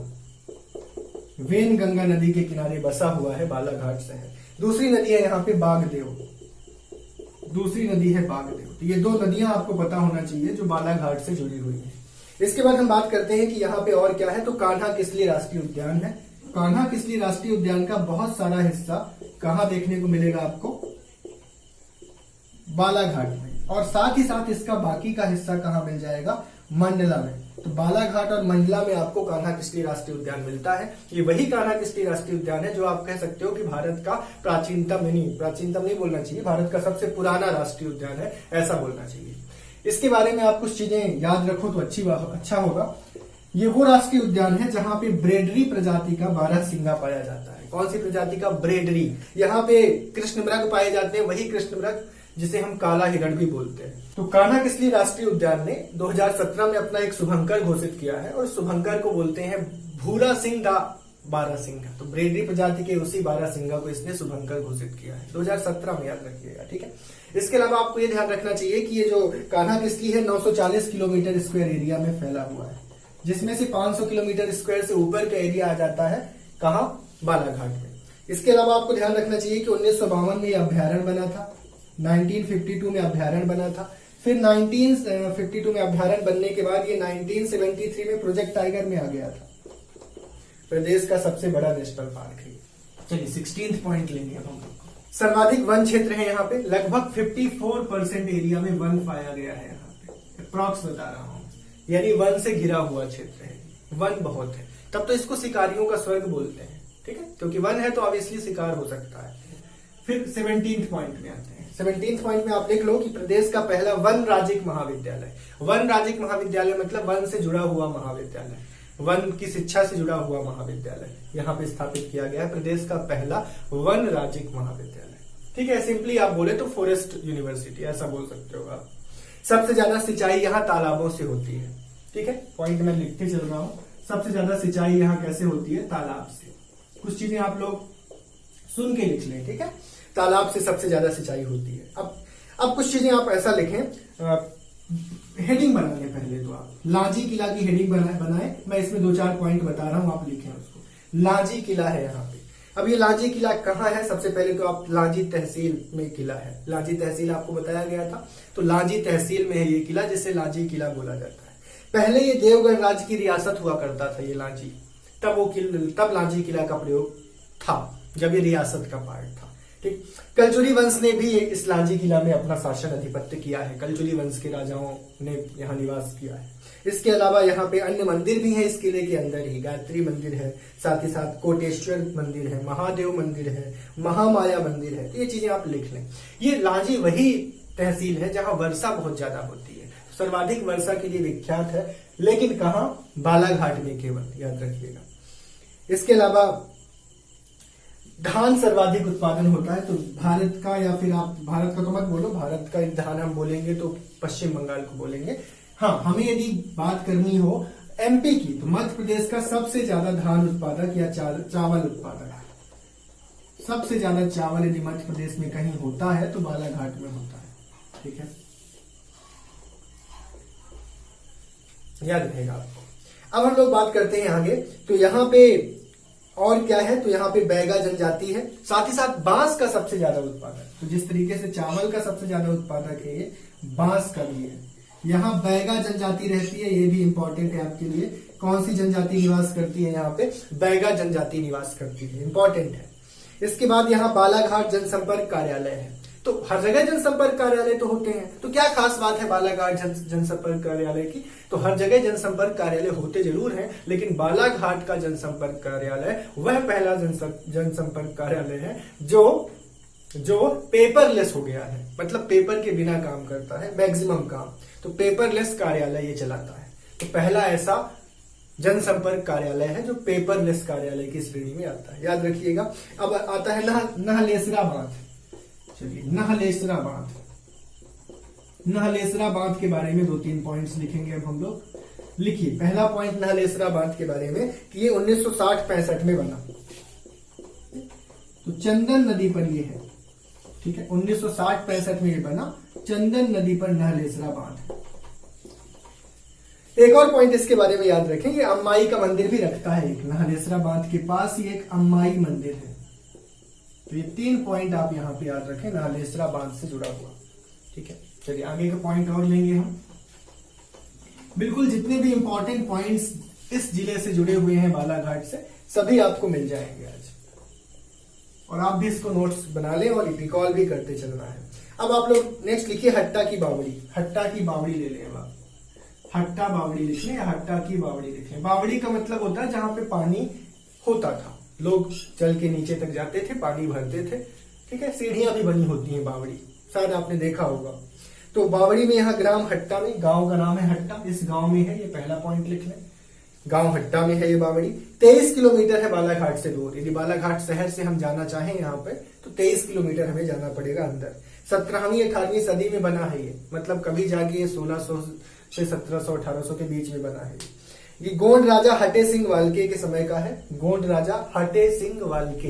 वेनगंगा नदी के किनारे बसा हुआ है बालाघाट शहर। दूसरी नदी है यहाँ पे बागदेव, दूसरी नदी है बागदेव। तो ये 2 नदियां आपको पता होना चाहिए जो बालाघाट से जुड़ी हुई है। इसके बाद हम बात करते हैं कि यहाँ पे और क्या है। तो कान्हा किसली राष्ट्रीय उद्यान है। कान्हा किसली राष्ट्रीय उद्यान का बहुत सारा हिस्सा कहाँ देखने को मिलेगा आपको, बालाघाट में, और साथ ही साथ इसका बाकी का हिस्सा कहाँ मिल जाएगा, मंडला में। तो बालाघाट और मंडला में आपको कान्हा किसली राष्ट्रीय उद्यान मिलता है। ये वही कान्हा किसली राष्ट्रीय उद्यान है जो आप कह सकते हो कि भारत का प्राचीनतम नहीं बोलना चाहिए, भारत का सबसे पुराना राष्ट्रीय उद्यान है, ऐसा बोलना चाहिए। इसके बारे में आप कुछ चीजें याद रखो तो अच्छा होगा। ये वो राष्ट्रीय उद्यान है जहां पे ब्रेडरी प्रजाति का बारहसिंगा पाया जाता है। कौन सी प्रजाति का, ब्रेडरी। यहाँ पे कृष्णमृग पाए जाते हैं, वही कृष्णमृग जिसे हम काला हिरण भी बोलते हैं। तो कान्हा किसली राष्ट्रीय उद्यान ने 2017 में अपना एक शुभंकर घोषित किया है, और शुभंकर को बोलते हैं भूरा सिंह दा बारहसिंगा। तो ब्रेडरी प्रजाति के उसी बारहसिंगा को इसने शुभंकर घोषित किया है 2017 में, याद रखिएगा, ठीक है। इसके अलावा आपको ये ध्यान रखना चाहिए कि ये जो कान्हा किसली है 940 किलोमीटर स्क्वायर एरिया में फैला हुआ है, जिसमें से 500 किलोमीटर स्क्वायर से ऊपर का एरिया आ जाता है कहाँ, बालाघाट में। इसके अलावा आपको ध्यान रखना चाहिए कि 1952 में यह अभ्यारण्य बना था, 1952 में अभ्यारण्य बना था, फिर 1952 में अभ्यारण्य बनने के बाद ये 1973 में प्रोजेक्ट टाइगर में आ गया था, प्रदेश का सबसे बड़ा नेशनल पार्क है। चलिए 16th पॉइंट लेंगे अब हम लोग। सर्वाधिक वन क्षेत्र है यहाँ पे, लगभग 54% एरिया में वन पाया गया है यहाँ पे, अप्रॉक्स बता रहा हूँ, यानी वन से घिरा हुआ क्षेत्र है, वन बहुत है। तब तो इसको शिकारियों का स्वर्ग बोलते हैं, ठीक है, क्योंकि वन है तो ऑब्वियसली शिकार हो सकता है। फिर 17th पॉइंट में आते हैं। 17th पॉइंट में आप लिख लो कि प्रदेश का पहला वन राज्यिक महाविद्यालय। वन राज्यिक महाविद्यालय मतलब वन से जुड़ा हुआ महाविद्यालय, वन की शिक्षा से जुड़ा हुआ महाविद्यालय यहाँ पे स्थापित किया गया है, प्रदेश का पहला वन राज्यिक महाविद्यालय, ठीक है। सिंपली आप बोले तो फॉरेस्ट यूनिवर्सिटी ऐसा बोल सकते हो आप। सबसे ज्यादा सिंचाई यहाँ तालाबों से होती है, ठीक है, पॉइंट में लिखते चल रहा हूँ। सबसे ज्यादा सिंचाई यहाँ कैसे होती है, तालाब से। कुछ चीजें आप लोग सुन के लिख लें, ठीक है। तालाब से सबसे ज्यादा सिंचाई होती है। अब कुछ चीजें आप ऐसा लिखें, हेडिंग बना लें पहले तो आप लांजी किला की हेडिंग बनाए। मैं इसमें 2-4 पॉइंट बता रहा हूं, आप लिखें उसको। लांजी किला है यहाँ पे। अब ये लांजी किला कहाँ है? सबसे पहले तो आप लांजी तहसील में किला है। लांजी तहसील आपको बताया गया था, तो लांजी तहसील में है ये किला, जिसे लांजी किला बोला जाता है। पहले ये देवगढ़ राज्य की रियासत हुआ करता था ये लांजी, तब लांजी किला का प्रयोग था जब ये रियासत का पार्ट था। ठीक, कलचुरी वंश ने भी इस लांजी किला में अपना शासन अधिपत्य किया है। कलचुरी वंश के राजाओं ने यहाँ निवास किया है। इसके अलावा यहाँ पे अन्य मंदिर भी हैं इस किले के अंदर ही। गायत्री मंदिर है, साथ ही साथ कोटेश्वर मंदिर है, महादेव मंदिर है, महामाया मंदिर है। तो ये चीजें आप लिख लें। ये लांजी वही तहसील है जहां वर्षा बहुत ज्यादा होती है, सर्वाधिक वर्षा के लिए विख्यात है, लेकिन कहां? बालाघाट में केवल, याद रखिएगा। इसके अलावा धान सर्वाधिक उत्पादन होता है, तो भारत का, या फिर आप भारत का तो मत बोलो, भारत का धान हम बोलेंगे तो पश्चिम बंगाल को बोलेंगे। हाँ, हमें यदि बात करनी हो एमपी की, तो मध्य प्रदेश का सबसे ज्यादा धान उत्पादक या चावल उत्पादक है। सबसे ज्यादा चावल यदि मध्य प्रदेश में कहीं होता है तो बालाघाट में होता है। ठीक है, याद रहेगा आपको। अब हम लोग बात करते हैं आगे। तो यहाँ पे और क्या है? तो यहाँ पे बैगा जनजाति है, साथ ही साथ बांस का सबसे ज्यादा उत्पादक। तो जिस तरीके से चावल का सबसे ज्यादा उत्पादक है, ये बांस का भी है। यहाँ बैगा जनजाति रहती है, ये भी इंपॉर्टेंट है आपके लिए। कौन सी जनजाति निवास करती है यहाँ पे? बैगा जनजाति निवास करती है, इंपॉर्टेंट है। इसके बाद यहाँ बालाघाट जनसंपर्क कार्यालय है। तो हर जगह जनसंपर्क कार्यालय तो होते हैं, तो क्या खास बात है बालाघाट जनसंपर्क कार्यालय की? तो हर जगह जनसंपर्क कार्यालय होते जरूर हैं, लेकिन बालाघाट का जनसंपर्क कार्यालय वह पहला जनसंपर्क कार्यालय है जो पेपरलेस हो गया है, मतलब पेपर के बिना काम करता है मैक्सिमम काम। तो पेपरलेस कार्यालय ये चलाता है। तो पहला ऐसा जनसंपर्क कार्यालय है जो पेपरलेस कार्यालय की श्रेणी में आता है, याद रखिएगा। अब आता है नहलेसरा बांध। चलिए, नहलेसरा बांध के बारे में 2-3 पॉइंट्स लिखेंगे अब हम लोग। लिखिए, पहला पॉइंट नहलेसरा बांध के बारे में कि ये 1960-65 में बना। तो चंदन नदी पर ये है। ठीक है, 1960-65 में ये बना, चंदन नदी पर नहलेसरा बांध। एक और पॉइंट इसके बारे में याद रखेंगे, अम्माई का मंदिर भी रखता है एक। नहलेसरा बांध के पास ही एक अम्माई मंदिर है। तो ये 3 पॉइंट आप यहाँ पे याद रखें, नहलेसरा बांध से जुड़ा हुआ। ठीक है, चलिए आगे का पॉइंट और लेंगे हम। बिल्कुल जितने भी इंपॉर्टेंट पॉइंट्स इस जिले से जुड़े हुए हैं बालाघाट से, सभी आपको मिल जाएंगे आज। और आप भी इसको नोट्स बना लें और रिकॉल भी करते चलना है। अब आप लोग नेक्स्ट लिखिए हट्टा की बावड़ी। हट्टा की बावड़ी ले लें अब आप। हट्टा बावड़ी लिख लें या हट्टा की बावड़ी लिख लें। बावड़ी का मतलब होता है जहां पे पानी होता था, लोग चल के नीचे तक जाते थे, पानी भरते थे। ठीक है, सीढ़ियां भी बनी होती हैं बावड़ी, शायद आपने देखा होगा। तो बावड़ी में यहाँ ग्राम हट्टा में, गांव का नाम है हट्टा, इस गांव में है, ये पहला पॉइंट लिख लें। गांव हट्टा में है ये बावड़ी। 23 किलोमीटर है बालाघाट से दूर। यदि बालाघाट शहर से हम जाना चाहें यहाँ पे, तो 23 किलोमीटर हमें जाना पड़ेगा अंदर। 17वीं 18वीं सदी में बना है ये, मतलब कभी जाके ये 1600 से 1700 1800 के बीच में बना है। ये गोंड राजा हटे सिंह वाल्के के समय का है। गोंड राजा हटे सिंह वाल्के,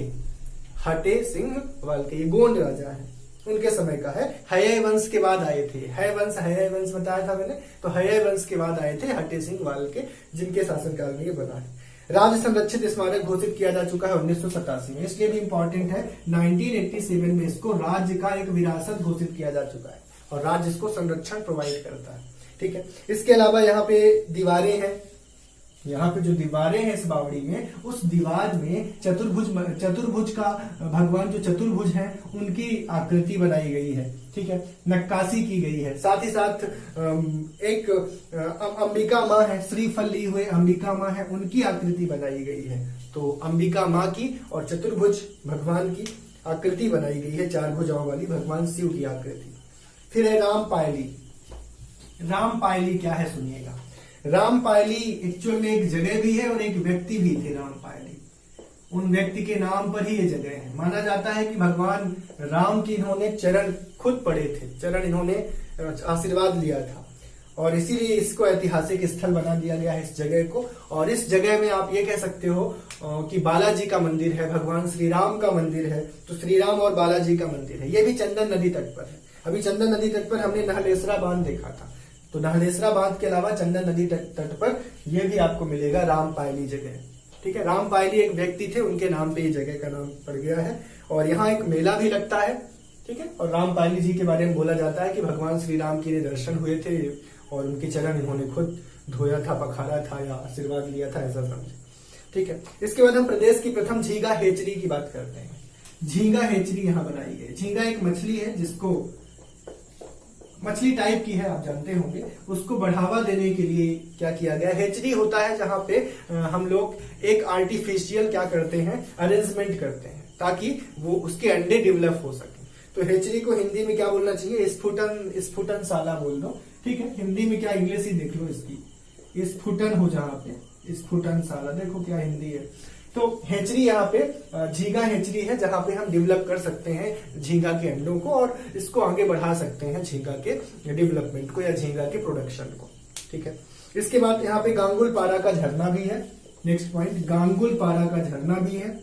ये गोंड राजा है, उनके समय का है। हय वंश के बाद आए थे। हय वंश बताया था मैंने, तो हय वंश के बाद आए थे हटे सिंह वाल्के, जिनके शासनकाल में ये बना है। राज्य संरक्षित स्मारक घोषित किया जा चुका है 1987 में, इसलिए भी इंपॉर्टेंट है। 1987 में इसको राज्य का एक विरासत घोषित किया जा चुका है और राज्य इसको संरक्षण प्रोवाइड करता है। ठीक है, इसके अलावा यहाँ पे दीवारें हैं। यहाँ पे जो दीवारें हैं इस बावड़ी में, उस दीवार में चतुर्भुज का भगवान जो चतुर्भुज हैं उनकी आकृति बनाई गई है। ठीक है, नक्काशी की गई है। साथ ही साथ एक अंबिका माँ है, श्रीफल ली हुए अंबिका माँ है, उनकी आकृति बनाई गई है। तो अंबिका माँ की और चतुर्भुज भगवान की आकृति बनाई गई है, 4 भुजाओं वाली भगवान शिव की आकृति। फिर है रामपायली। रामपायली क्या है सुनिएगा। रामपायली एक्चुअल में एक जगह भी है और एक व्यक्ति भी थे रामपायली। उन व्यक्ति के नाम पर ही ये जगह है। माना जाता है कि भगवान राम की इन्होंने चरण खुद पड़े थे, चरण इन्होंने आशीर्वाद लिया था। और इसीलिए इसको ऐतिहासिक स्थल बना दिया गया है इस जगह को। और इस जगह में आप ये कह सकते हो कि बालाजी का मंदिर है, भगवान श्री राम का मंदिर है, तो श्री राम और बालाजी का मंदिर है। ये भी चंदन नदी तट पर है। अभी चंदन नदी तट पर हमने नहलेसरा बांध देखा था, तो नहलेसरा बांध के अलावा चंदन नदी तट पर यह भी आपको मिलेगा रामपायली जगह। ठीक है, रामपायली एक व्यक्ति थे, उनके नाम पे ये जगह का नाम पड़ गया है। और यहाँ एक मेला भी लगता है। ठीक है, और रामपायली जी के बारे में बोला जाता है कि भगवान श्री राम के दर्शन हुए थे और उनके चरण इन्होंने खुद धोया था, पखारा था या आशीर्वाद लिया था, ऐसा समझे। ठीक है, इसके बाद हम प्रदेश की प्रथम झींगा हेचरी की बात करते हैं। झींगा हेचरी यहाँ बनाई गई। झींगा एक मछली है जिसको मछली टाइप की है, आप जानते होंगे। उसको बढ़ावा देने के लिए क्या किया गया, हेचरी होता है जहां पे हम लोग एक आर्टिफिशियल क्या करते हैं, अरेंजमेंट करते हैं ताकि वो उसके अंडे डेवलप हो सके। तो हेचरी को हिंदी में क्या बोलना चाहिए, स्फुटन शाला बोल दो। ठीक है, हिंदी में क्या, इंग्लिश ही देख लो इसकी, स्फुटन हो जहां पे स्फुटन शाला, देखो क्या हिंदी है। तो हेचरी यहाँ पे झींगा हेचरी है जहां पे हम डेवलप कर सकते हैं झींगा के अंडों को और इसको आगे बढ़ा सकते हैं झींगा के डेवलपमेंट को या झींगा के प्रोडक्शन को। ठीक है, इसके बाद यहाँ पे गांगुल पारा का झरना भी है। नेक्स्ट पॉइंट, गांगुल पारा का झरना भी है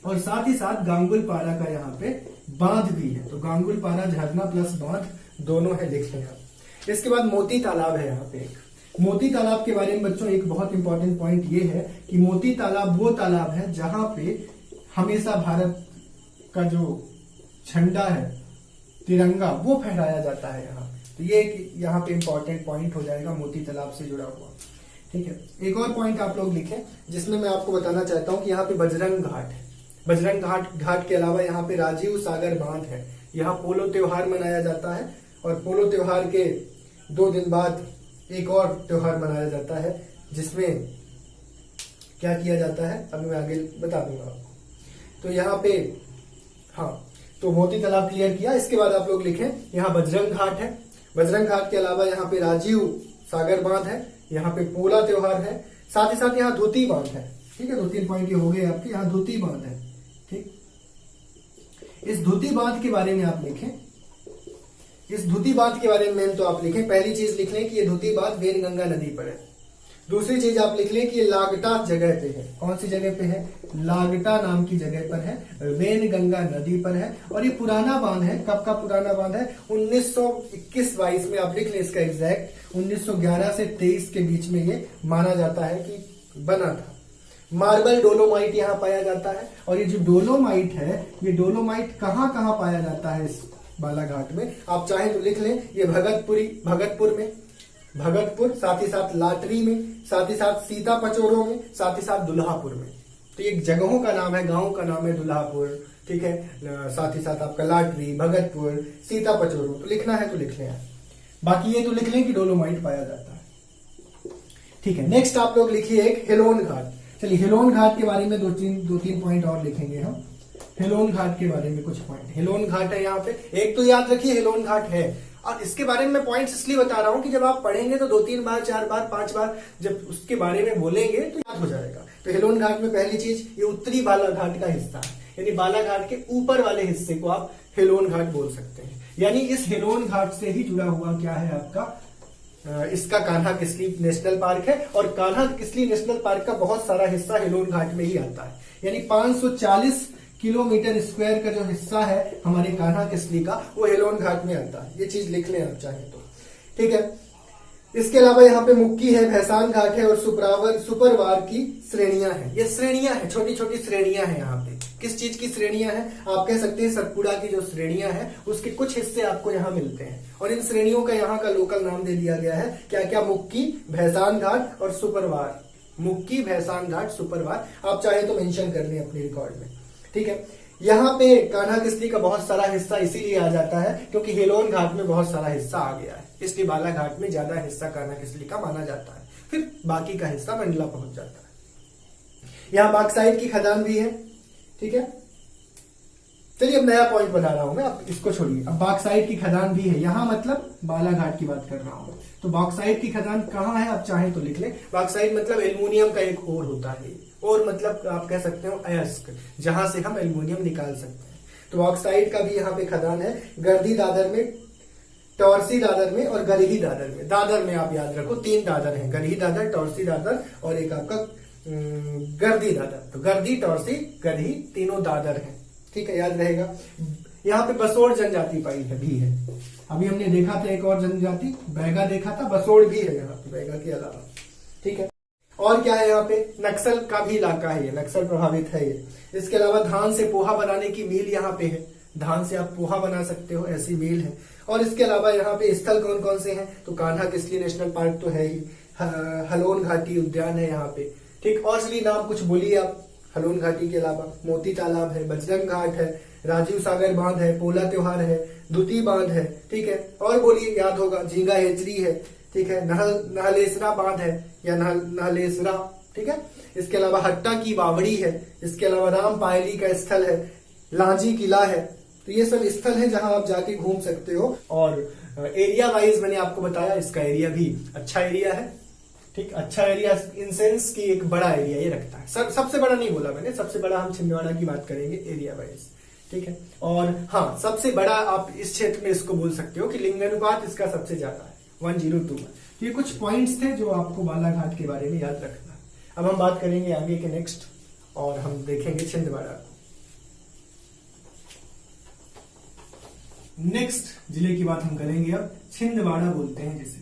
और साथ ही साथ गांगुल पारा का यहाँ पे बांध भी है। तो गांगुल पारा झरना प्लस बांध दोनों है, देख लें आप। इसके बाद मोती तालाब है यहाँ पे एक। मोती तालाब के बारे में बच्चों एक बहुत इंपॉर्टेंट पॉइंट ये है कि मोती तालाब वो तालाब है जहां पे हमेशा भारत का जो झंडा है, तिरंगा, वो फहराया जाता है यहाँ। तो ये यहाँ पे इंपॉर्टेंट पॉइंट हो जाएगा मोती तालाब से जुड़ा हुआ। ठीक है, एक और पॉइंट आप लोग लिखें जिसमें मैं आपको बताना चाहता हूँ कि यहाँ पे बजरंग घाट है। बजरंग घाट के अलावा यहाँ पे राजीव सागर बांध है। यहाँ पोलो त्योहार मनाया जाता है और पोलो त्योहार के 2 दिन बाद एक और त्योहार मनाया जाता है जिसमें क्या किया जाता है, अभी मैं आगे बता दूंगा आपको। तो यहाँ पे हाँ, तो मोती तालाब क्लियर किया। इसके बाद आप लोग लिखें यहाँ बजरंग घाट है। बजरंग घाट के अलावा यहाँ पे राजीव सागर बांध है, यहाँ पे पोला त्योहार है, साथ ही साथ यहाँ धोती बांध है। ठीक है, 2-3 पॉइंट ये हो गए आपके। यहाँ धोती बांध है। ठीक, इस धोती बांध के बारे में आप लिखें। इस धोती बांध के बारे में तो आप लिखें, पहली चीज लिख लें कि ये धोती बांध वेनगंगा नदी पर है। दूसरी चीज आप लिख लें कि ये लागटा जगह पे है। कौन सी जगह पे है, लागटा नाम की जगह पर है, वेनगंगा नदी पर है। और ये पुराना बांध है। कब का पुराना बांध है, 1921-22 में। आप लिख लें इसका एग्जैक्ट 1911 से 23 के बीच में ये माना जाता है कि बना था। मार्बल डोलोमाइट यहाँ पाया जाता है। और ये जो डोलोमाइट है, ये डोलोमाइट कहाँ कहाँ पाया जाता है इस बालाघाट में, आप चाहें तो लिख लें। ये भगतपुर में, भगतपुर, साथ ही साथ लाटरी में, साथ ही साथ सीता पचोरों में, साथ ही साथ दुल्हापुर में। तो ये जगहों का नाम है, गांव का नाम है दुल्हापुर। ठीक है, साथ ही साथ आपका लाटरी, भगतपुर, सीता पचोरों। तो लिखना है तो लिख लें आप। बाकी ये तो लिख लें कि डोलोमाइट पाया जाता है। ठीक है, नेक्स्ट आप लोग लिखिए एक हिलोन घाट। चलिए, हिलोन घाट के बारे में दो तीन पॉइंट और लिखेंगे हम। हिलोन घाट के बारे में कुछ पॉइंट। हिलोन घाट है यहाँ पे, एक तो याद रखिए हिलोन घाट है। और इसके बारे में मैं पॉइंट्स इसलिए बता रहा हूं कि जब आप पढ़ेंगे तो 2-3 बार, 4 बार, 5 बार जब उसके बारे में बोलेंगे तो याद हो जाएगा। तो हिलोन घाट में पहली चीज, ये उत्तरी बालाघाट का हिस्सा है, यानी बालाघाट के ऊपर वाले हिस्से को आप हिलोन घाट बोल सकते हैं। यानी इस हिलोन घाट से ही जुड़ा हुआ क्या है आपका, इसका कान्हा किसली नेशनल पार्क है। और कान्हा किसली नेशनल पार्क का बहुत सारा हिस्सा हिलोन घाट में ही आता है। यानी 540 किलोमीटर स्क्वायर का जो हिस्सा है हमारे कान्हा किसली का, वो हिलोन घाट में आता है। ये चीज लिख लें आप चाहें तो। ठीक है, इसके अलावा यहाँ पे मुक्की है, भैसान घाट है और सुपरवार की श्रेणियां हैं। ये श्रेणियां हैं, छोटी छोटी श्रेणियां हैं। यहाँ पे किस चीज की श्रेणियां हैं, आप कह सकते हैं सतपुड़ा की जो श्रेणियां हैं उसके कुछ हिस्से आपको यहाँ मिलते हैं। और इन श्रेणियों का यहाँ का लोकल नाम दे दिया गया है, क्या क्या, मुक्की, भैसान घाट और सुपरवार। मुक्की, भैसान घाट, सुपरवार, आप चाहे तो मेंशन कर लें अपने रिकॉर्ड में। ठीक है, यहाँ पे कान्हा किसली का बहुत सारा हिस्सा इसीलिए आ जाता है क्योंकि हिलोन घाट में बहुत सारा हिस्सा आ गया है, इसलिए बालाघाट में ज्यादा हिस्सा कान्हा किसली का माना जाता है। फिर बाकी का हिस्सा मंडला पहुंच जाता है। यहाँ बाक्साइट की खदान भी है। ठीक है, चलिए अब नया पॉइंट बता रहा हूं मैं, अब इसको छोड़िए। अब बॉक्साइट की खदान भी है यहाँ, मतलब बालाघाट की बात कर रहा हूं। तो बॉक्साइट की खदान कहाँ है, आप चाहें तो लिख लें। बॉक्साइट मतलब एल्युमिनियम का एक ओर होता है, और मतलब आप कह सकते हो अयस्क, जहां से हम एल्युमिनियम निकाल सकते हैं। तो बॉक्साइट का भी यहाँ पे खदान है। गर्दी दादर में टॉर्सी दादर में और गरही दादर में। दादर में आप याद रखो 3 दादर हैं, गरही दादर, टॉर्सी दादर और एक आपका गर्दी दादर। तो गर्दी, टॉर्सी, गरही तीनों दादर हैं, ठीक है, याद रहेगा। यहाँ पे बसोड़ जनजाति पाई है भी है। अभी हमने देखा था एक और जनजाति बैगा देखा था, बसोड़ भी है यहाँ पे बैगा के अलावा, ठीक है। और क्या है यहाँ पे, नक्सल का भी इलाका है ये, नक्सल प्रभावित है ये। इसके अलावा धान से पोहा बनाने की मिल यहाँ पे है, धान से आप पोहा बना सकते हो, ऐसी मिल है। और इसके अलावा यहाँ पे स्थल कौन कौन से हैं, तो कान्हा किसली नेशनल पार्क तो है ही, हलोन घाटी उद्यान है यहाँ पे, ठीक। और असली नाम कुछ बोलिए आप हलोन घाटी के अलावा। मोती तालाब है, बजरंग घाट है, राजीव सागर बांध है, पोला त्योहार है, दुती बांध है, ठीक है। और बोलिए, याद होगा, झींगा हेचरी है, ठीक है, नहलेसरा बांध है या नहलेसरा, ठीक है। इसके अलावा हट्टा की बावड़ी है, इसके अलावा राम पायली का स्थल है, लांजी किला है। तो ये सब स्थल है जहां आप जाके घूम सकते हो। और एरिया वाइज मैंने आपको बताया, इसका एरिया भी अच्छा एरिया है, ठीक, अच्छा एरिया इन सेंस की एक बड़ा एरिया ये रखता है। सबसे बड़ा नहीं बोला मैंने, सबसे बड़ा हम छिंदवाड़ा की बात करेंगे एरिया वाइज, ठीक है। और हाँ, सबसे बड़ा आप इस क्षेत्र में इसको बोल सकते हो कि लिंगानुपात इसका सबसे ज्यादा है, 1:2 है। ये कुछ पॉइंट्स थे जो आपको बालाघाट के बारे में याद रखना है। अब हम बात करेंगे आगे के नेक्स्ट, और हम देखेंगे छिंदवाड़ा। नेक्स्ट जिले की बात हम करेंगे अब, छिंदवाड़ा बोलते हैं जिसे।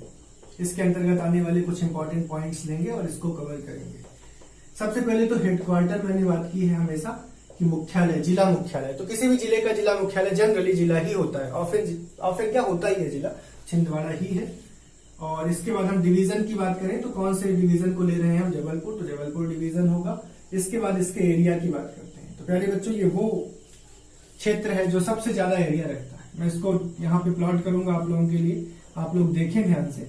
इसके अंतर्गत आने वाले कुछ इंपॉर्टेंट पॉइंट्स लेंगे और इसको कवर करेंगे। सबसे पहले तो हेडक्वार्टर मैंने बात की है हमेशा कि मुख्यालय, जिला मुख्यालय। तो किसी भी जिले का जिला मुख्यालय जनरली जिला ही होता है, ऑफन क्या होता ही है, जिला छिंदवाड़ा ही है। और इसके बाद हम डिवीजन की बात करें तो कौन से डिवीजन को ले रहे हैं हम, जबलपुर, तो जबलपुर डिवीजन होगा। इसके बाद इसके एरिया की बात करते हैं। तो प्यारे बच्चों, ये वो क्षेत्र है जो सबसे ज्यादा एरिया रखता है। मैं इसको यहाँ पे प्लॉट करूंगा आप लोगों के लिए, आप लोग देखें ध्यान से।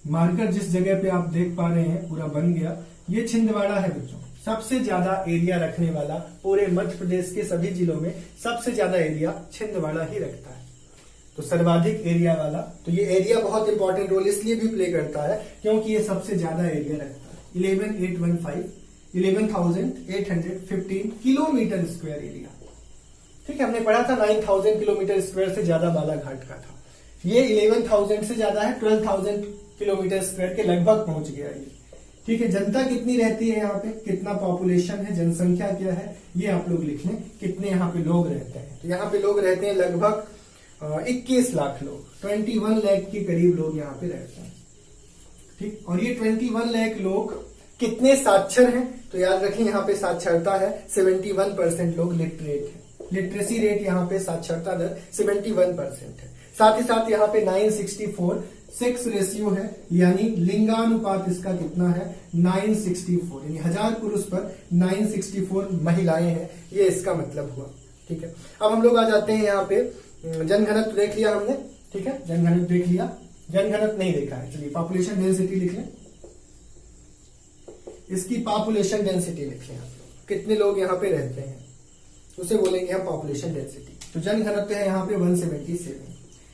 मार्कर जिस जगह पे आप देख पा रहे हैं पूरा बन गया, ये छिंदवाड़ा है बच्चों। सबसे ज्यादा एरिया रखने वाला पूरे मध्य प्रदेश के सभी जिलों में सबसे ज्यादा एरिया छिंदवाड़ा ही रखता है। तो सर्वाधिक एरिया वाला, तो ये एरिया बहुत इंपॉर्टेंट रोल इसलिए भी प्ले करता है क्योंकि ये सबसे ज्यादा एरिया रखता है। 11,815 किलोमीटर स्क्वायर एरिया, ठीक है। हमने पढ़ा था 9,000 किलोमीटर स्क्वायर से ज्यादा बालाघाट का था, ये 11,000 से ज्यादा है, 12,000 किलोमीटर स्क्वायर के लगभग पहुंच गया ये, ठीक है। जनता कितनी रहती है यहाँ पे, कितना पॉपुलेशन है, जनसंख्या क्या है, ये आप लोग लिख लें। कितने यहाँ पे लोग रहते हैं, तो यहाँ पे लोग रहते हैं लगभग 21 लाख लोग, 21 लाख के करीब लोग यहाँ पे रहते हैं, ठीक। और ये 21 लाख लोग कितने साक्षर हैं, तो याद रखें यहाँ पे साक्षरता है 71% लोग लिटरेट है। लिटरेसी रेट यहाँ पे साक्षरता दर 71% है। साथ ही साथ यहाँ पे 964 सेक्स रेशियो है, यानी लिंगानुपात इसका कितना है, 964, यानी 1000 पुरुष पर 964 महिलाएं हैं, ये इसका मतलब हुआ, ठीक है। अब हम लोग आ जाते हैं यहाँ पे, जनघनत्व देख लिया हमने, ठीक है, जनघनत्व देख लिया। जनघनत्व नहीं देखा है, चलिए पॉपुलेशन डेंसिटी लिख लें। इसकी पॉपुलेशन डेंसिटी लिख लें आप लोग, कितने लोग यहाँ पे रहते हैं उसे बोलेंगे हम पॉपुलेशन डेंसिटी। तो जनघनत्व है यहाँ पे 177।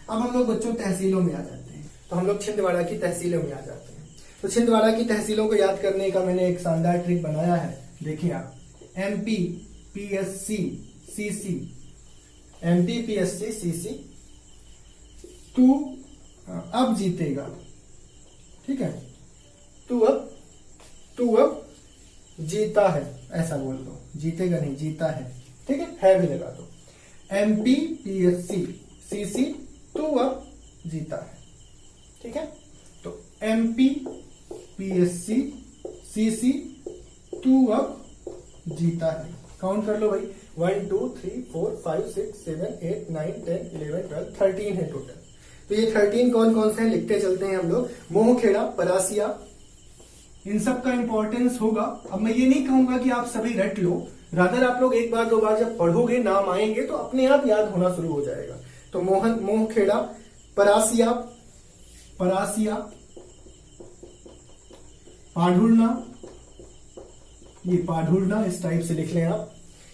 अब हम लोग बच्चों तहसीलों में आ जाते हैं, तो हम लोग छिंदवाड़ा की तहसीलों में आ जाते हैं। तो छिंदवाड़ा की तहसीलों को याद करने का मैंने एक शानदार ट्रिक बनाया है, देखिए आप। MP PSC CC, MP PSC CC, तू अब जीतेगा, ठीक है, तू अब जीता है, ऐसा बोल दो, जीतेगा नहीं, जीता है, ठीक है भी लगा दो। MP PSC CC, तू अब जीता है, ठीक है। तो MP PSC CC, तू अब जीता है, काउंट कर लो भाई, 1 2 3 4 5 6 7 8 9 10 11 12 13 है टोटल। तो ये 13 कौन कौन से हैं लिखते चलते हैं हम लोग। मोहखेड़ा, परासिया, इन सब का इंपॉर्टेंस होगा। अब मैं ये नहीं कहूंगा कि आप सभी रट लो, रादर आप लोग एक बार दो बार जब पढ़ोगे, नाम आएंगे तो अपने आप याद होना शुरू हो जाएगा। तो मोहखेड़ा, परासिया, पाढ़ुरना, ये पाढ़ुरना इस टाइप से लिख लें आप।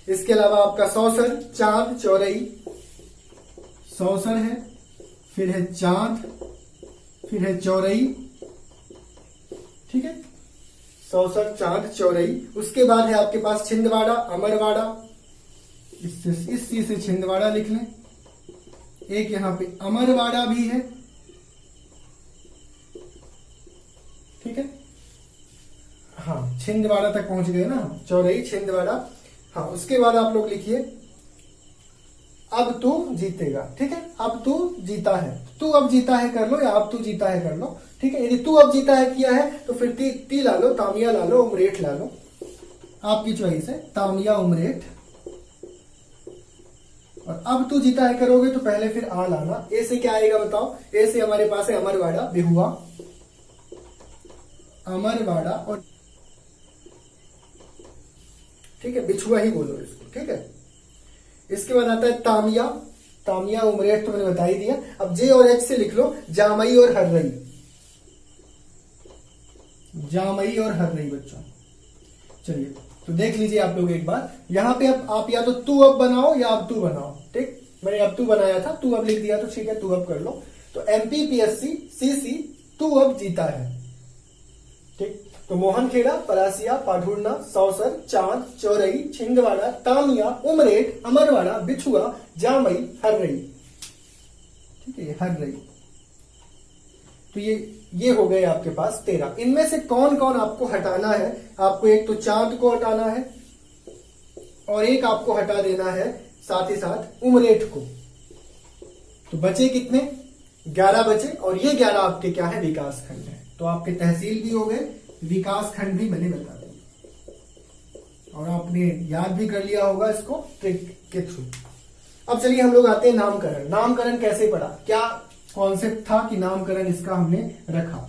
इसके अलावा आपका सौसर, चांद, चौरई, सौसर है, फिर है चांद, फिर है चौरई, ठीक है, सौसर, चांद, चौरई। उसके बाद है आपके पास छिंदवाड़ा, अमरवाड़ा, इस चीज से छिंदवाड़ा लिख लें। एक यहाँ पे अमरवाड़ा भी है, ठीक है, हाँ छिंदवाड़ा तक पहुंच गए ना, चौरई छिंदवाड़ा। हाँ उसके बाद आप लोग लिखिए अब तू जीतेगा, ठीक है, अब तू जीता है, तू अब जीता है कर लो या अब तू जीता है कर लो, ठीक है। यदि तू अब जीता है किया है तो फिर ती ला लो, तामिया ला लो, उमरेठ ला लो, आपकी चॉइस है, तामिया उमरेठ। और अब तू जीता है करोगे तो पहले फिर आ लाना। ए से क्या आएगा बताओ, ए से हमारे पास है अमरवाड़ा, बिहुआ, अमरवाड़ा, और ठीक है बिछुआ ही बोलो इसको, ठीक है। इसके बाद आता है तामिया, तामिया उमरेठ तो मैंने बता ही दिया। अब जे और एच से लिख लो जामई और हर्रई, जामई और हर्रई बच्चों। चलिए तो देख लीजिए आप लोग एक बार, यहां पे अब आप या तो तू अब बनाओ या अब तू बनाओ, ठीक, मैंने अब तू बनाया था, तू अब लिख दिया तो ठीक है, तू अब कर लो। तो एमपीपीएससी सीसी तू अब जीता है, ठीक। तो मोहनखेड़ा, परासिया, पाढुरना, सौसर, चांद, चौरई, छिंदवाड़ा, तामिया, उमरेठ, अमरवाड़ा, बिछुआ, जामई, हर्रई, ठीक है, हर्रई। तो ये हो गए आपके पास 13। इनमें से कौन कौन आपको हटाना है, आपको एक तो चांद को हटाना है और एक आपको हटा देना है साथ ही साथ उमरेठ को। तो बचे कितने, 11 बचे, और ये 11 आपके क्या है, विकास खंड है। तो आपके तहसील भी हो गए, विकास खंड भी मैंने बता दिया और आपने याद भी कर लिया होगा इसको ट्रिक के थ्रू। अब चलिए हम लोग आते हैं नामकरण। नामकरण कैसे पढ़ा, क्या कॉन्सेप्ट था कि नामकरण इसका हमने रखा।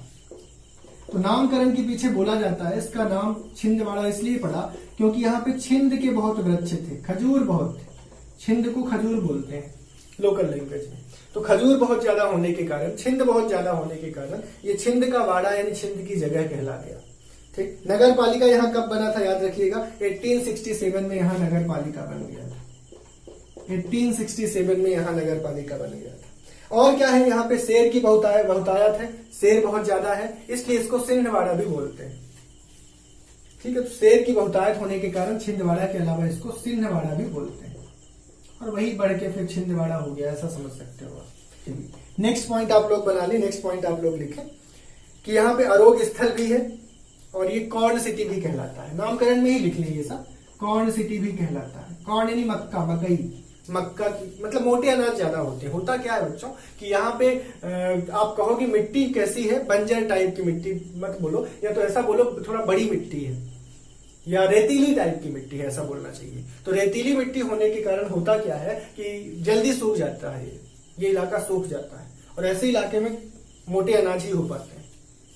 तो नामकरण के पीछे बोला जाता है इसका नाम छिंदवाड़ा इसलिए पड़ा क्योंकि यहाँ पे छिंद के बहुत वृक्ष थे, खजूर बहुत थे, छिंद को खजूर बोलते हैं लोकल लैंग्वेज में। तो खजूर बहुत ज्यादा होने के कारण, छिंद बहुत ज्यादा होने के कारण ये छिंद का वाड़ा यानी छिंद की जगह कहला गया, ठीक। नगर पालिका यहाँ कब बना था याद रखिएगा, 1867 में यहाँ नगर पालिका बन गया था, 1867 में यहाँ नगर पालिका बन गया था। और क्या है, यहाँ पे शेर की बहुतायत है, शेर बहुत ज्यादा है इसलिए इसको सिंधवाड़ा भी बोलते हैं, ठीक है। तो शेर की बहुतायत होने के कारण छिंदवाड़ा के अलावा इसको सिंधवाड़ा भी बोलते हैं, और वही बढ़ के फिर छिंदवाड़ा हो गया, ऐसा समझ सकते हो आप। नेक्स्ट पॉइंट आप लोग बना ले, नेक्स्ट पॉइंट आप लोग लिखें कि यहाँ पे अरोग स्थल भी है और ये कॉर्न सिटी भी कहलाता है। नामकरण में ही लिख लें ये सब, कॉर्न सिटी भी कहलाता है। कॉर्न यानी मक्का, मकई, मक्का की मतलब मोटे अनाज ज्यादा होते हैं। होता क्या है बच्चों कि यहाँ पे आप कहोगे मिट्टी कैसी है, बंजर टाइप की मिट्टी मत बोलो, या तो ऐसा बोलो थोड़ा बड़ी मिट्टी है या रेतीली टाइप की मिट्टी है, ऐसा बोलना चाहिए। तो रेतीली मिट्टी होने के कारण होता क्या है कि जल्दी सूख जाता है, ये इलाका सूख जाता है, और ऐसे इलाके में मोटे अनाज ही हो पाते हैं,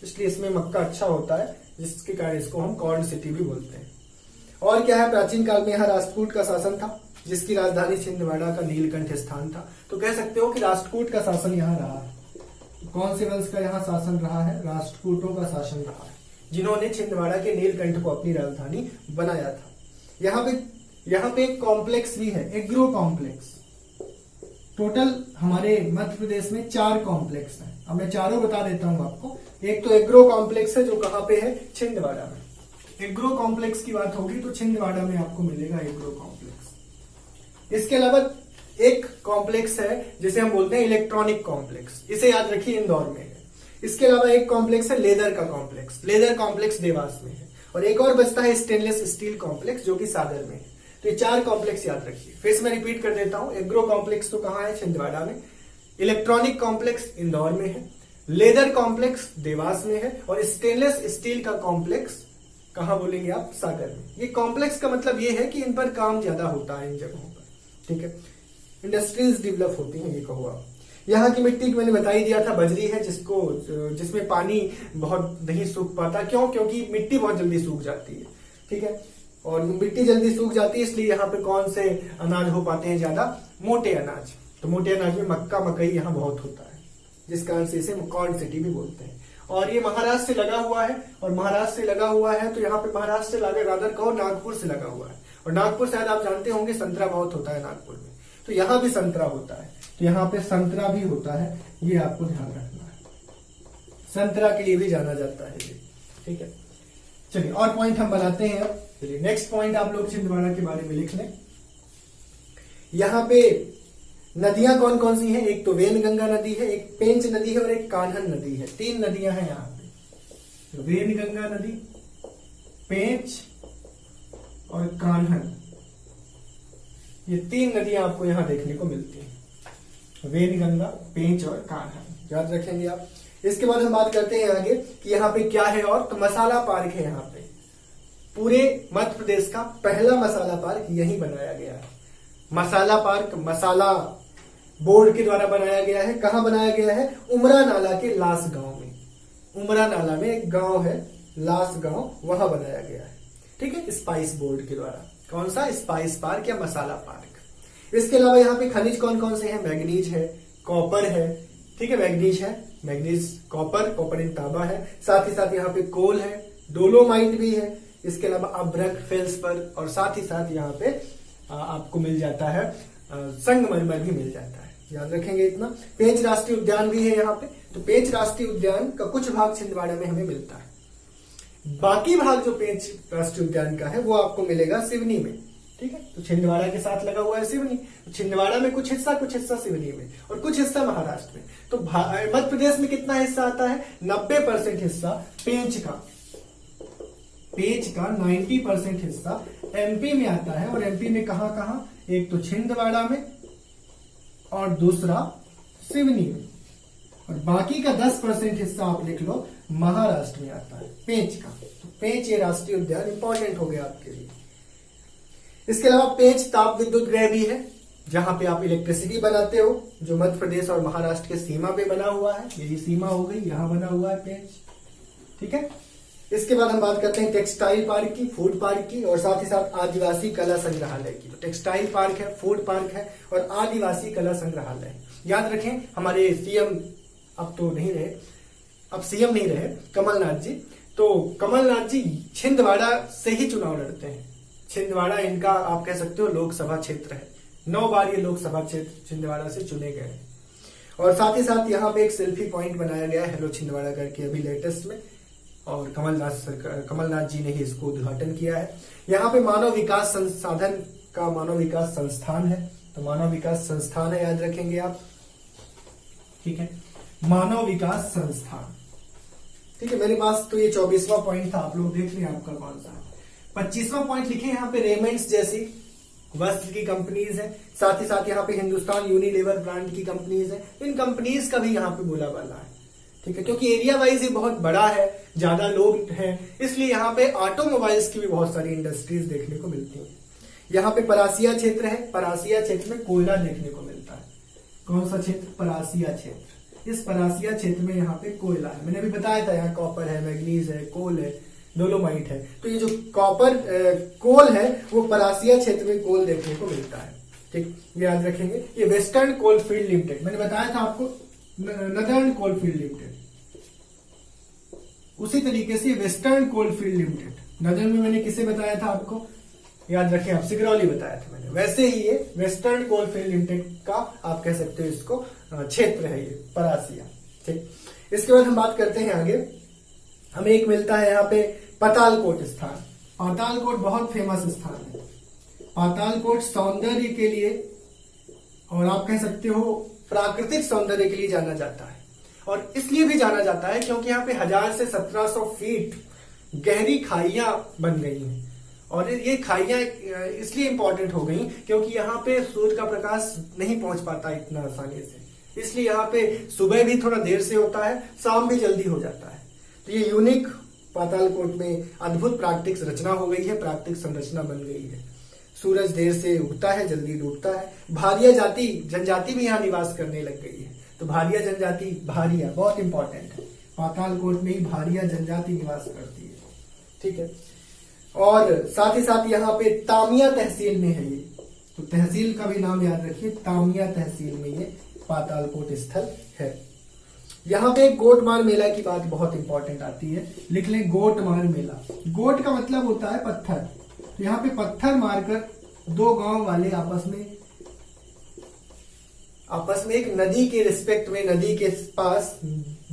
इसलिए इसमें मक्का अच्छा होता है, जिसके कारण इसको हम कॉर्न सिटी भी बोलते हैं। और क्या है, प्राचीन काल में यहाँ राष्ट्रकूट का शासन था, जिसकी राजधानी छिंदवाड़ा का नीलकंठ स्थान था। तो कह सकते हो कि राष्ट्रकूट का शासन यहाँ रहा है। कौन से वंश का यहाँ शासन रहा है, राष्ट्रकूटों का शासन रहा है, जिन्होंने छिंदवाड़ा के नीलकंठ को अपनी राजधानी बनाया था। यहाँ पे एक कॉम्प्लेक्स भी है, एग्रो कॉम्प्लेक्स। टोटल हमारे मध्य प्रदेश में 4 कॉम्प्लेक्स हैं। अब मैं चारों बता देता हूं आपको। एक तो एग्रो कॉम्प्लेक्स है जो कहाँ पे है, छिंदवाड़ा में। एग्रो कॉम्प्लेक्स की बात होगी तो छिंदवाड़ा में आपको मिलेगा एग्रो कॉम्प्लेक्स। इसके अलावा एक कॉम्प्लेक्स है जिसे हम बोलते हैं इलेक्ट्रॉनिक कॉम्प्लेक्स, इसे याद रखिए इंदौर में है। इसके अलावा एक कॉम्प्लेक्स है लेदर का कॉम्प्लेक्स, लेदर कॉम्प्लेक्स देवास में है। और एक और बचता है स्टेनलेस स्टील कॉम्प्लेक्स जो कि सागर में है। तो ये 4 कॉम्प्लेक्स याद रखिए। फिर से मैं रिपीट कर देता हूं, एग्रो कॉम्प्लेक्स तो कहां है, छिंदवाड़ा में। इलेक्ट्रॉनिक कॉम्प्लेक्स इंदौर में है, लेदर कॉम्प्लेक्स देवास में है, और स्टेनलेस स्टील का कॉम्प्लेक्स कहां बोलेंगे आप, सागर में। ये कॉम्प्लेक्स का मतलब ये है कि इन पर काम ज्यादा होता है इन जगहों पर, ठीक है। इंडस्ट्रीज डेवलप होती हैं, ये कहो आप। यहाँ की मिट्टी मैंने बता ही दिया था, बजरी है, जिसमें पानी बहुत नहीं सूख पाता। क्यों? क्योंकि मिट्टी बहुत जल्दी सूख जाती है, ठीक है। और मिट्टी जल्दी सूख जाती है, इसलिए यहाँ पे कौन से अनाज हो पाते हैं ज्यादा, मोटे अनाज। तो मोटे अनाज में मक्का, मकई यहाँ बहुत होता है, जिस कारण से इसे कॉर्न सिटी भी बोलते हैं। और ये महाराष्ट्र से लगा हुआ है, और महाराष्ट्र से लगा हुआ है तो यहाँ पे महाराष्ट्र से लगे, रादर कहो नागपुर से लगा हुआ है। और नागपुर शायद आप जानते होंगे संतरा बहुत होता है नागपुर में, तो यहाँ भी संतरा होता है। तो यहाँ पे संतरा भी होता है, ये आपको ध्यान रखना है। संतरा के लिए भी जाना जाता है ये, ठीक है। चलिए और पॉइंट हम बनाते हैं अब। चलिए नेक्स्ट पॉइंट आप लोग छिंदवाड़ा के बारे में लिख लें। यहाँ पे नदियां कौन कौन सी हैं, एक तो वेनगंगा नदी है, एक पेंच नदी है और एक कान्हन नदी है। 3 नदियां हैं यहाँ पे। वेनगंगा नदी, पेंच और कान्हन, ये 3 नदियां आपको यहां देखने को मिलती हैं। वेनगंगा, पेंच और कान्हन, याद रखेंगे आप। इसके बाद हम बात करते हैं आगे कि यहाँ पे क्या है, और तो मसाला पार्क है। यहाँ पे पूरे मध्य प्रदेश का पहला मसाला पार्क यहीं बनाया गया है। मसाला पार्क मसाला बोर्ड के द्वारा बनाया गया है। कहां बनाया गया है? उमरा नाला के लास गांव में। उमरा नाला में एक गांव है लास गांव, वहां बनाया गया है। ठीक है, स्पाइस बोर्ड के द्वारा। कौन सा? स्पाइस पार्क या मसाला पार्क। इसके अलावा यहाँ पे खनिज कौन कौन से हैं? मैग्नीज है, कॉपर है। ठीक है, मैग्नीज है, मैग्नीज कॉपर इन तांबा है। साथ ही साथ यहाँ पे कोल है, डोलोमाइट भी है। इसके अलावा अभ्रक, फेल्सपर, और साथ ही साथ यहाँ पे आपको मिल जाता है संगमरमर भी मिल जाता है। याद रखेंगे इतना। पेंच राष्ट्रीय उद्यान भी है यहाँ पे। तो पेंच राष्ट्रीय उद्यान का कुछ भाग छिंदवाड़ा में हमें मिलता है। बाकी भाग जो पेंच राष्ट्रीय उद्यान का है वो आपको मिलेगा सिवनी में। ठीक है, तो छिंदवाड़ा के साथ लगा हुआ है सिवनी। तो छिंदवाड़ा में कुछ हिस्सा सिवनी में, और कुछ हिस्सा महाराष्ट्र में। तो मध्य प्रदेश में कितना हिस्सा आता है? 90% हिस्सा पेंच का। पेंच का 90% हिस्सा एमपी में आता है। और एमपी में कहां कहां? एक तो छिंदवाड़ा में और दूसरा सिवनी में। और बाकी का 10% हिस्सा आप लिख लो महाराष्ट्र में आता है पेंच का। तो पेंच ये राष्ट्रीय उद्यान इंपॉर्टेंट हो गया आपके लिए। इसके अलावा पेंच ताप विद्युत गृह भी है, जहां पे आप इलेक्ट्रिसिटी बनाते हो, जो मध्य प्रदेश और महाराष्ट्र के सीमा पे बना हुआ है। यही सीमा हो गई, यहां बना हुआ है पेंच। ठीक है, इसके बाद हम बात करते हैं टेक्सटाइल पार्क की, फूड पार्क की, और साथ ही साथ आदिवासी कला संग्रहालय की। तो टेक्सटाइल पार्क है, फूड पार्क है, और आदिवासी कला संग्रहालय। याद रखें, हमारे सीएम अब तो नहीं रहे, अब सीएम नहीं रहे कमलनाथ जी। तो कमलनाथ जी छिंदवाड़ा से ही चुनाव लड़ते हैं। छिंदवाड़ा इनका आप कह सकते हो लोकसभा क्षेत्र है। 9 बार ये लोकसभा क्षेत्र छिंदवाड़ा से चुने गए हैं। और साथ ही साथ यहाँ पे एक सेल्फी पॉइंट बनाया गया है हेलो छिंदवाड़ा करके, अभी लेटेस्ट में, और कमलनाथ जी ने ही इसको उद्घाटन किया है। यहाँ पे मानव विकास संसाधन का मानव विकास संस्थान है। तो मानव विकास संस्थान है, याद रखेंगे आप। ठीक है, मानव विकास संस्थान। ठीक है, मेरे पास तो ये 24वां पॉइंट था, आप लोग देख लें आपका कौन सा। 25वां पॉइंट लिखे यहाँ पे रेमेंड्स जैसी वस्त्र की कंपनीज है। साथ ही साथ यहाँ पे हिंदुस्तान यूनिलीवर ब्रांड की कंपनीज है। इन कंपनीज का भी यहाँ पे बोला वाला है। ठीक है, क्योंकि एरिया वाइज ये बहुत बड़ा है, ज्यादा लोग हैं, इसलिए यहाँ पे ऑटोमोबाइल्स की भी बहुत सारी इंडस्ट्रीज देखने को मिलती हैं। यहाँ पे परासिया क्षेत्र है। परासिया क्षेत्र में कोयला देखने को मिलता है। कौन सा क्षेत्र? परासिया क्षेत्र। इस परासिया क्षेत्र में यहाँ पे कोयला है। मैंने अभी बताया था, यहाँ कॉपर है, मैग्नीज है, कोल है, डोलोमाइट है। तो ये जो कॉपर कोल है वो परासिया क्षेत्र में कोल देखने को मिलता है। ठीक, याद रखेंगे। ये वेस्टर्न कोल फील्ड लिमिटेड, मैंने बताया था आपको नदर्न कोल फील्ड लिमिटेड, उसी तरीके से western coal field limited. Northern में मैंने किसे बताया था आपको? याद रखें, आप सिगरौली बताया था मैंने। वैसे ही ये वेस्टर्न कोल फील्ड लिमिटेड का आप कह सकते हो इसको क्षेत्र है ये परासिया। ठीक, इसके बाद हम बात करते हैं आगे। हमें एक मिलता है यहाँ पे पातालकोट स्थान। पातालकोट बहुत फेमस स्थान है। पातालकोट सौंदर्य के लिए, और आप कह सकते हो प्राकृतिक सौंदर्य के लिए जाना जाता है। और इसलिए भी जाना जाता है क्योंकि यहाँ पे 1000 से 1700 फीट गहरी खाइयां बन गई हैं। और ये खाइयां इसलिए इंपॉर्टेंट हो गई क्योंकि यहाँ पे सूर्य का प्रकाश नहीं पहुंच पाता इतना आसानी से। इसलिए यहाँ पे सुबह भी थोड़ा देर से होता है, शाम भी जल्दी हो जाता है। तो ये यूनिक पातालकोट में अद्भुत प्राकृतिक रचना हो गई है, प्राकृतिक संरचना बन गई है। सूरज देर से उगता है, जल्दी डूबता है। भारिया जाति जनजाति भी यहाँ निवास करने लग गई है। तो भारिया जनजाति, भारिया बहुत इंपॉर्टेंट है, पातालकोट में ही भारिया जनजाति निवास करती है। ठीक है, और साथ ही साथ यहाँ पे तामिया तहसील में है ये। तो तहसील का भी नाम याद रखिए, तामिया तहसील में ये पातालकोट स्थल है। यहाँ पे गोटमार मेला की बात बहुत इंपॉर्टेंट आती है, लिख लें गोटमार मेला। गोट का मतलब होता है पत्थर। तो यहाँ पे पत्थर मारकर 2 गांव वाले आपस में एक नदी के रिस्पेक्ट में, नदी के पास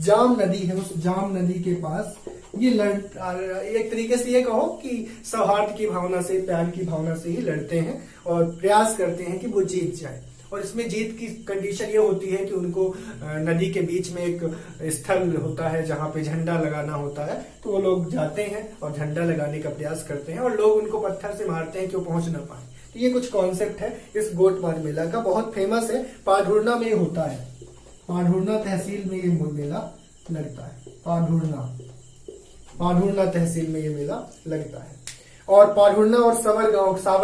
जाम नदी है, उस जाम नदी के पास ये एक तरीके से ये कहो कि सौहार्द की भावना से, प्यार की भावना से ही लड़ते हैं और प्रयास करते हैं कि वो जीत जाए। और इसमें जीत की कंडीशन ये होती है कि उनको नदी के बीच में एक स्थल होता है जहां पे झंडा लगाना होता है, तो वो लोग जाते हैं और झंडा लगाने का प्रयास करते हैं और लोग उनको पत्थर से मारते हैं कि वो पहुंच ना पाए। तो ये कुछ कॉन्सेप्ट है इस गोट मार मेला का, बहुत फेमस है, पाढुरना में होता है, पाढुरना तहसील में ये मेला लगता है, पाढुरना तहसील में ये मेला लगता है। और पाढुरना और सावर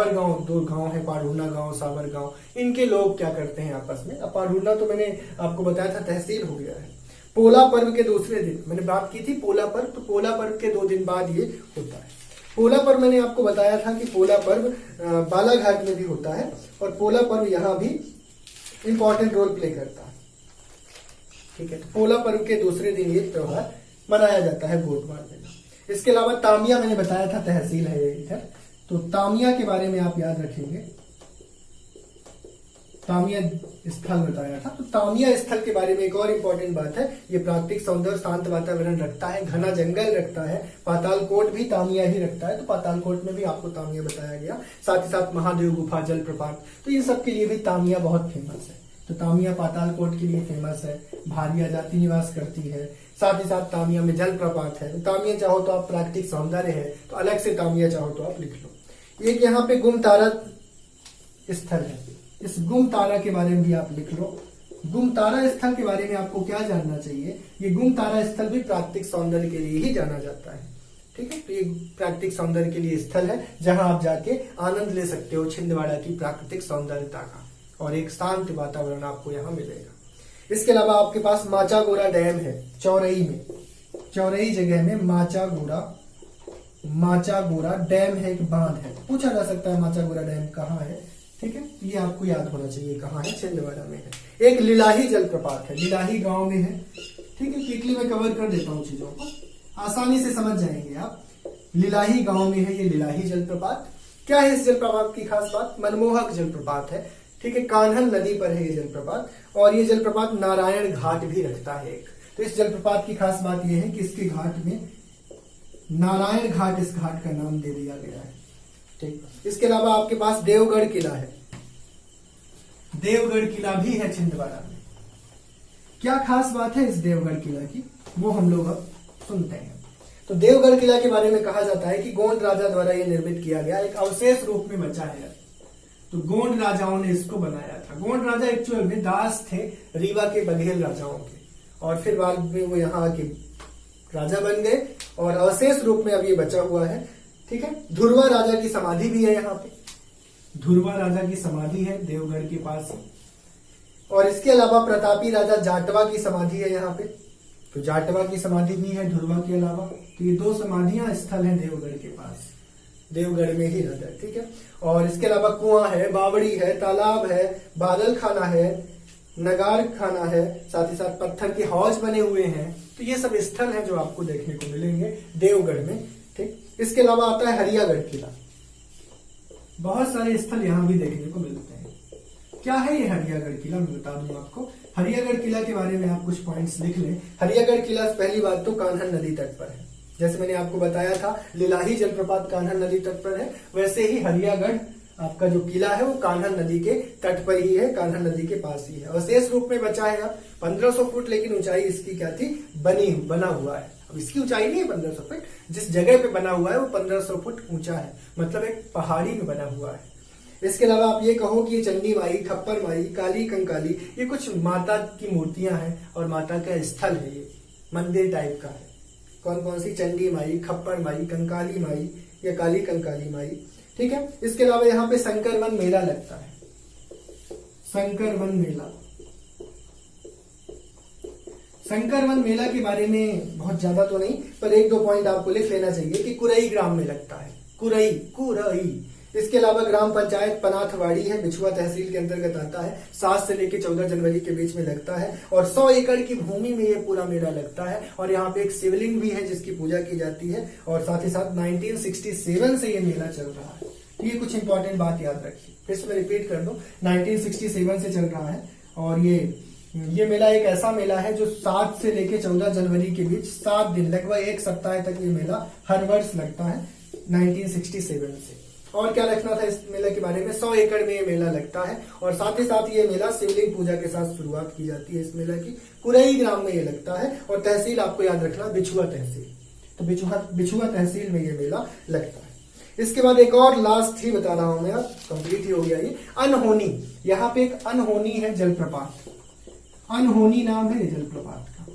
गांव दो गांव है, पाढुरना गांव, सावर गांव, इनके लोग क्या करते हैं आपस में। अब पाढुरना तो मैंने आपको बताया था तहसील हो गया है। पोला पर्व के दूसरे दिन मैंने बात की थी पोला पर्व, तो पोला पर्व के 2 दिन बाद ये होता है। पोला पर्व मैंने आपको बताया था कि पोला पर्व बालाघाट में भी होता है और पोला पर्व यहाँ भी इंपॉर्टेंट रोल प्ले करता है, ठीक है। तो पोला पर्व के दूसरे दिन ये त्योहार मनाया जाता है गोट मार मेला। इसके अलावा तामिया मैंने बताया था तहसील है ये इधर, तो तामिया के बारे में आप याद रखेंगे, तामिया स्थल बताया था। तो तामिया स्थल के बारे में एक और इम्पोर्टेंट बात है, ये प्राकृतिक सौंदर्य, शांत वातावरण रखता है, घना जंगल रखता है, पातालकोट भी तामिया ही रखता है, तो पातालकोट में भी आपको तामिया बताया गया। साथ ही साथ महादेव गुफा, जलप्रपात, तो इन सब के लिए भी तामिया बहुत फेमस है। तो तामिया पातालकोट के लिए फेमस है, भारिया जाति निवास करती है। साथ ही साथ तामिया में जलप्रपात है। तामिया चाहो तो आप प्राकृतिक सौंदर्य है तो अलग से तामिया चाहो तो आप लिख लो। एक यहाँ पे गुमतारा स्थल है, इस गुमतारा के बारे में भी आप लिख लो। गुमतारा स्थल के बारे में आपको क्या जानना चाहिए, ये गुमतारा स्थल भी प्राकृतिक सौंदर्य के लिए ही जाना जाता है, ठीक है। तो ये प्राकृतिक सौंदर्य के लिए स्थल है जहां आप जाके आनंद ले सकते हो छिंदवाड़ा की प्राकृतिक सौंदर्यता का, और एक शांत वातावरण आपको यहाँ मिलेगा। इसके अलावा आपके पास माचागोरा डैम है चौरई में, चौरई जगह में माचागोरा डैम है, एक बांध है। पूछा जा सकता है माचागोरा डैम कहाँ है, ठीक है, ये आपको याद होना चाहिए कहाँ है, छिंदवाड़ा में है। एक लिलाही जलप्रपात है, लिलाही गांव में है, ठीक है। क्विकली मैं कवर कर देता हूँ चीजों को, आसानी से समझ जाएंगे आप। लिलाही गांव में है ये लिलाही जलप्रपात। क्या है इस जलप्रपात की खास बात, मनमोहक जलप्रपात है, ठीक है। कान्हन नदी पर है ये जलप्रपात, और ये जलप्रपात नारायण घाट भी रखता है एक। तो इस जलप्रपात की खास बात यह है कि इसके घाट में नारायण घाट, इस घाट का नाम दे दिया गया है, ठीक। इसके अलावा आपके पास देवगढ़ किला है, देवगढ़ किला भी है छिंदवाड़ा में। क्या खास बात है इस देवगढ़ किला की, वो हम लोग अब सुनते हैं। तो देवगढ़ किला के बारे में कहा जाता है कि गोंड राजा द्वारा यह निर्मित किया गया, एक अवशेष रूप में बचा है। तो गोंड राजाओं ने इसको बनाया था। गोंड राजा एक्चुअल में दास थे रीवा के बघेल राजाओं के, और फिर बाद में वो यहाँ के राजा बन गए, और अवशेष रूप में अब ये बचा हुआ है, ठीक है। धुरवा राजा की समाधि भी है यहाँ पे, धुरवा राजा की समाधि है देवगढ़ के पास, और इसके अलावा प्रतापी राजा जाटवा की समाधि है यहाँ पे। तो जाटवा की समाधि भी है धुरवा के अलावा। तो ये 2 समाधियां स्थल हैं देवगढ़ के पास, देवगढ़ में ही रहता है, ठीक है। और इसके अलावा कुआं है, बावड़ी है, तालाब है, बादल खाना है, नगार खाना है, साथ ही साथ पत्थर के हौज बने हुए हैं। तो ये सब स्थल हैं जो आपको देखने को मिलेंगे देवगढ़ में, ठीक। इसके अलावा आता है हरियागढ़ किला, बहुत सारे स्थल यहाँ भी देखने को मिलते हैं। क्या है ये हरियागढ़ किला, मैं बता दूं आपको। हरियागढ़ किला के बारे में आप कुछ पॉइंट्स लिख लें। हरियागढ़ किला पहली बात तो कान्हन नदी तट पर है, जैसे मैंने आपको बताया था लिलाही जलप्रपात कान्हन नदी तट पर है, वैसे ही हरियागढ़ आपका जो किला है वो कान्हन नदी के तट पर ही है, कान्हन नदी के पास ही है। अवशेष रूप में बचा है अब 1500 फुट, लेकिन ऊंचाई इसकी क्या थी, बना हुआ है। अब इसकी ऊंचाई नहीं है 1500 फुट, जिस जगह पे बना हुआ है वो 1500 फुट ऊंचा है, मतलब एक पहाड़ी में बना हुआ है। इसके अलावा आप ये कहो कि ये चंडी माई, खप्पर माई, काली कंकाली, ये कुछ माता की मूर्तियां हैं और माता का स्थल है, ये मंदिर टाइप का है। कौन कौन सी, चंडी माई, खप्पर माई, कंकाली माई या काली कंकाली माई, ठीक है। इसके अलावा यहाँ पे शंकरवन मेला लगता है, शंकरवन मेला। शंकरवन मेला के बारे में बहुत ज्यादा तो नहीं, पर 1-2 पॉइंट आपको लिख लेना चाहिए कि कुरई ग्राम में लगता है, कुरई। इसके अलावा ग्राम पंचायत पनाथवाड़ी है, बिछुआ तहसील के अंतर्गत आता है, 7 से लेकर 14 जनवरी के बीच में लगता है, और 100 एकड़ की भूमि में ये पूरा मेला लगता है। और यहाँ पे एक शिवलिंग भी है जिसकी पूजा की जाती है, और साथ ही साथ 1967 से ये मेला चल रहा है। तो ये कुछ इंपॉर्टेंट बात याद रखिए, फिर से मैं रिपीट कर दूं, 1967 से चल रहा है। और ये मेला एक ऐसा मेला है जो 7 से लेकर 14 जनवरी के बीच 7 दिन, लगभग 1 सप्ताह तक ये मेला हर वर्ष लगता है 1967 से। और क्या रखना था इस मेला के बारे में, 100 एकड़ में ये मेला लगता है और साथ ही साथ ये मेला शिवलिंग पूजा के साथ शुरुआत की जाती है। इस मेला की कुरई ग्राम में ये लगता है और तहसील आपको याद रखना बिछुआ तहसील, तो बिछुआ तहसील में ये मेला लगता है। इसके बाद एक और लास्ट ही बता रहा हूं मैं, अब कंप्लीट ही हो गया ये, अनहोनी। यहाँ पे एक अनहोनी है जलप्रपात, अनहोनी नाम है जलप्रपात का,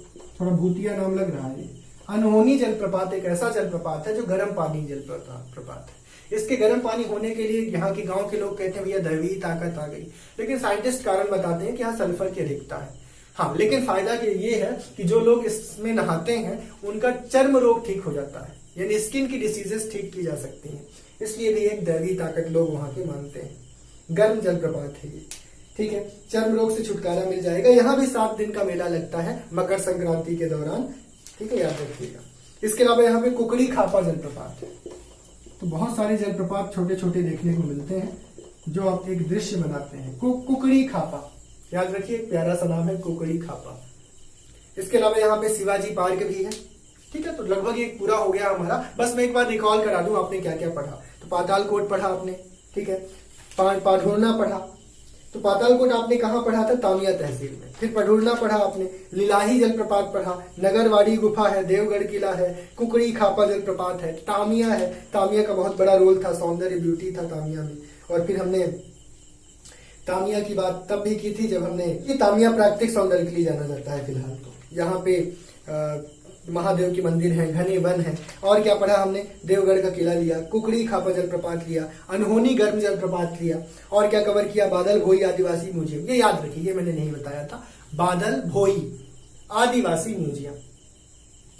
थोड़ा भूतिया नाम लग रहा है। अनहोनी जलप्रपात एक ऐसा जलप्रपात है जो गर्म पानी जलप्रपात है। इसके गर्म पानी होने के लिए यहाँ के गांव के लोग कहते हैं भैया दैवी ताकत आ गई, लेकिन साइंटिस्ट कारण बताते हैं कि यहाँ सल्फर की अधिकता है। हाँ, लेकिन फायदा ये है कि जो लोग इसमें नहाते हैं उनका चर्म रोग ठीक हो जाता है, यानी स्किन की डिसीजेस ठीक की जा सकती हैं। इसलिए भी एक दैवी ताकत लोग वहां के मानते हैं। गर्म जलप्रपात है ये, ठीक है। चर्म रोग से छुटकारा मिल जाएगा। यहाँ भी 7 दिन का मेला लगता है मकर संक्रांति के दौरान, ठीक है, याद रखिएगा। इसके अलावा यहाँ पे कुकड़ी खापा जलप्रपात है। तो बहुत सारे जलप्रपात छोटे छोटे देखने को मिलते हैं जो आप एक दृश्य बनाते हैं। कुकड़ी खापा, याद रखिए, एक प्यारा सा नाम है कुकड़ी खापा। इसके अलावा यहाँ पे शिवाजी पार्क भी है, ठीक है। तो लगभग ये पूरा हो गया हमारा। बस मैं एक बार रिकॉल करा दूं आपने क्या क्या पढ़ा। तो पातालकोट पढ़ा आपने, ठीक है। पाढुरना पढ़ा, तो पातालकोट आपने कहाँ पढ़ा था, तामिया तहसील में। फिर पढुरना पढ़ा आपने, लिलाही जलप्रपात पढ़ा, नगरवाड़ी गुफा है, देवगढ़ किला है, कुकड़ी खापा जलप्रपात है, तामिया है। तामिया का बहुत बड़ा रोल था, सौंदर्य ब्यूटी था तामिया में। और फिर हमने तामिया की बात तब भी की थी जब हमने, ये तामिया प्राकृतिक सौंदर्य के लिए जाना जाता है फिलहाल। तो यहाँ पे महादेव की मंदिर है, घने वन है। और क्या पढ़ा हमने, देवगढ़ का किला लिया, कुकड़ी खापा जलप्रपात लिया, अनहोनी गर्म जलप्रपात लिया। और क्या कवर किया, बादल भोई आदिवासी म्यूजियम। ये याद रखिए, ये मैंने नहीं बताया था, बादल भोई आदिवासी म्यूजियम,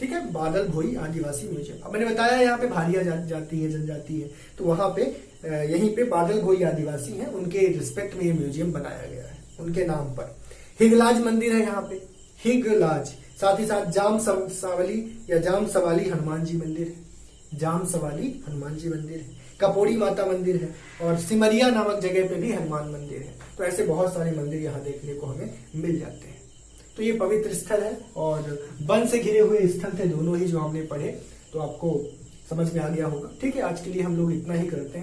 ठीक है, बादल भोई आदिवासी म्यूजियम। अब मैंने बताया यहाँ पे भारिया जाती है, जनजाति है, तो वहां पे यहीं पे बादल भोई आदिवासी हैं, उनके रिस्पेक्ट में ये म्यूजियम बनाया गया है, उनके नाम पर। हिंगलाज मंदिर है यहाँ पे, हिंगलाज। साथ ही साथ जाम सवाली या जाम सवाली हनुमान जी मंदिर है, जाम सवाली हनुमान जी मंदिर है। कपोड़ी माता मंदिर है और सिमरिया नामक जगह पे भी हनुमान मंदिर है। तो ऐसे बहुत सारे मंदिर यहाँ देखने को हमें मिल जाते हैं। तो ये पवित्र स्थल है और वन से घिरे हुए स्थल थे दोनों ही जो हमने पढ़े, तो आपको समझ में आ गया होगा। ठीक है, आज के लिए हम लोग इतना ही करते हैं।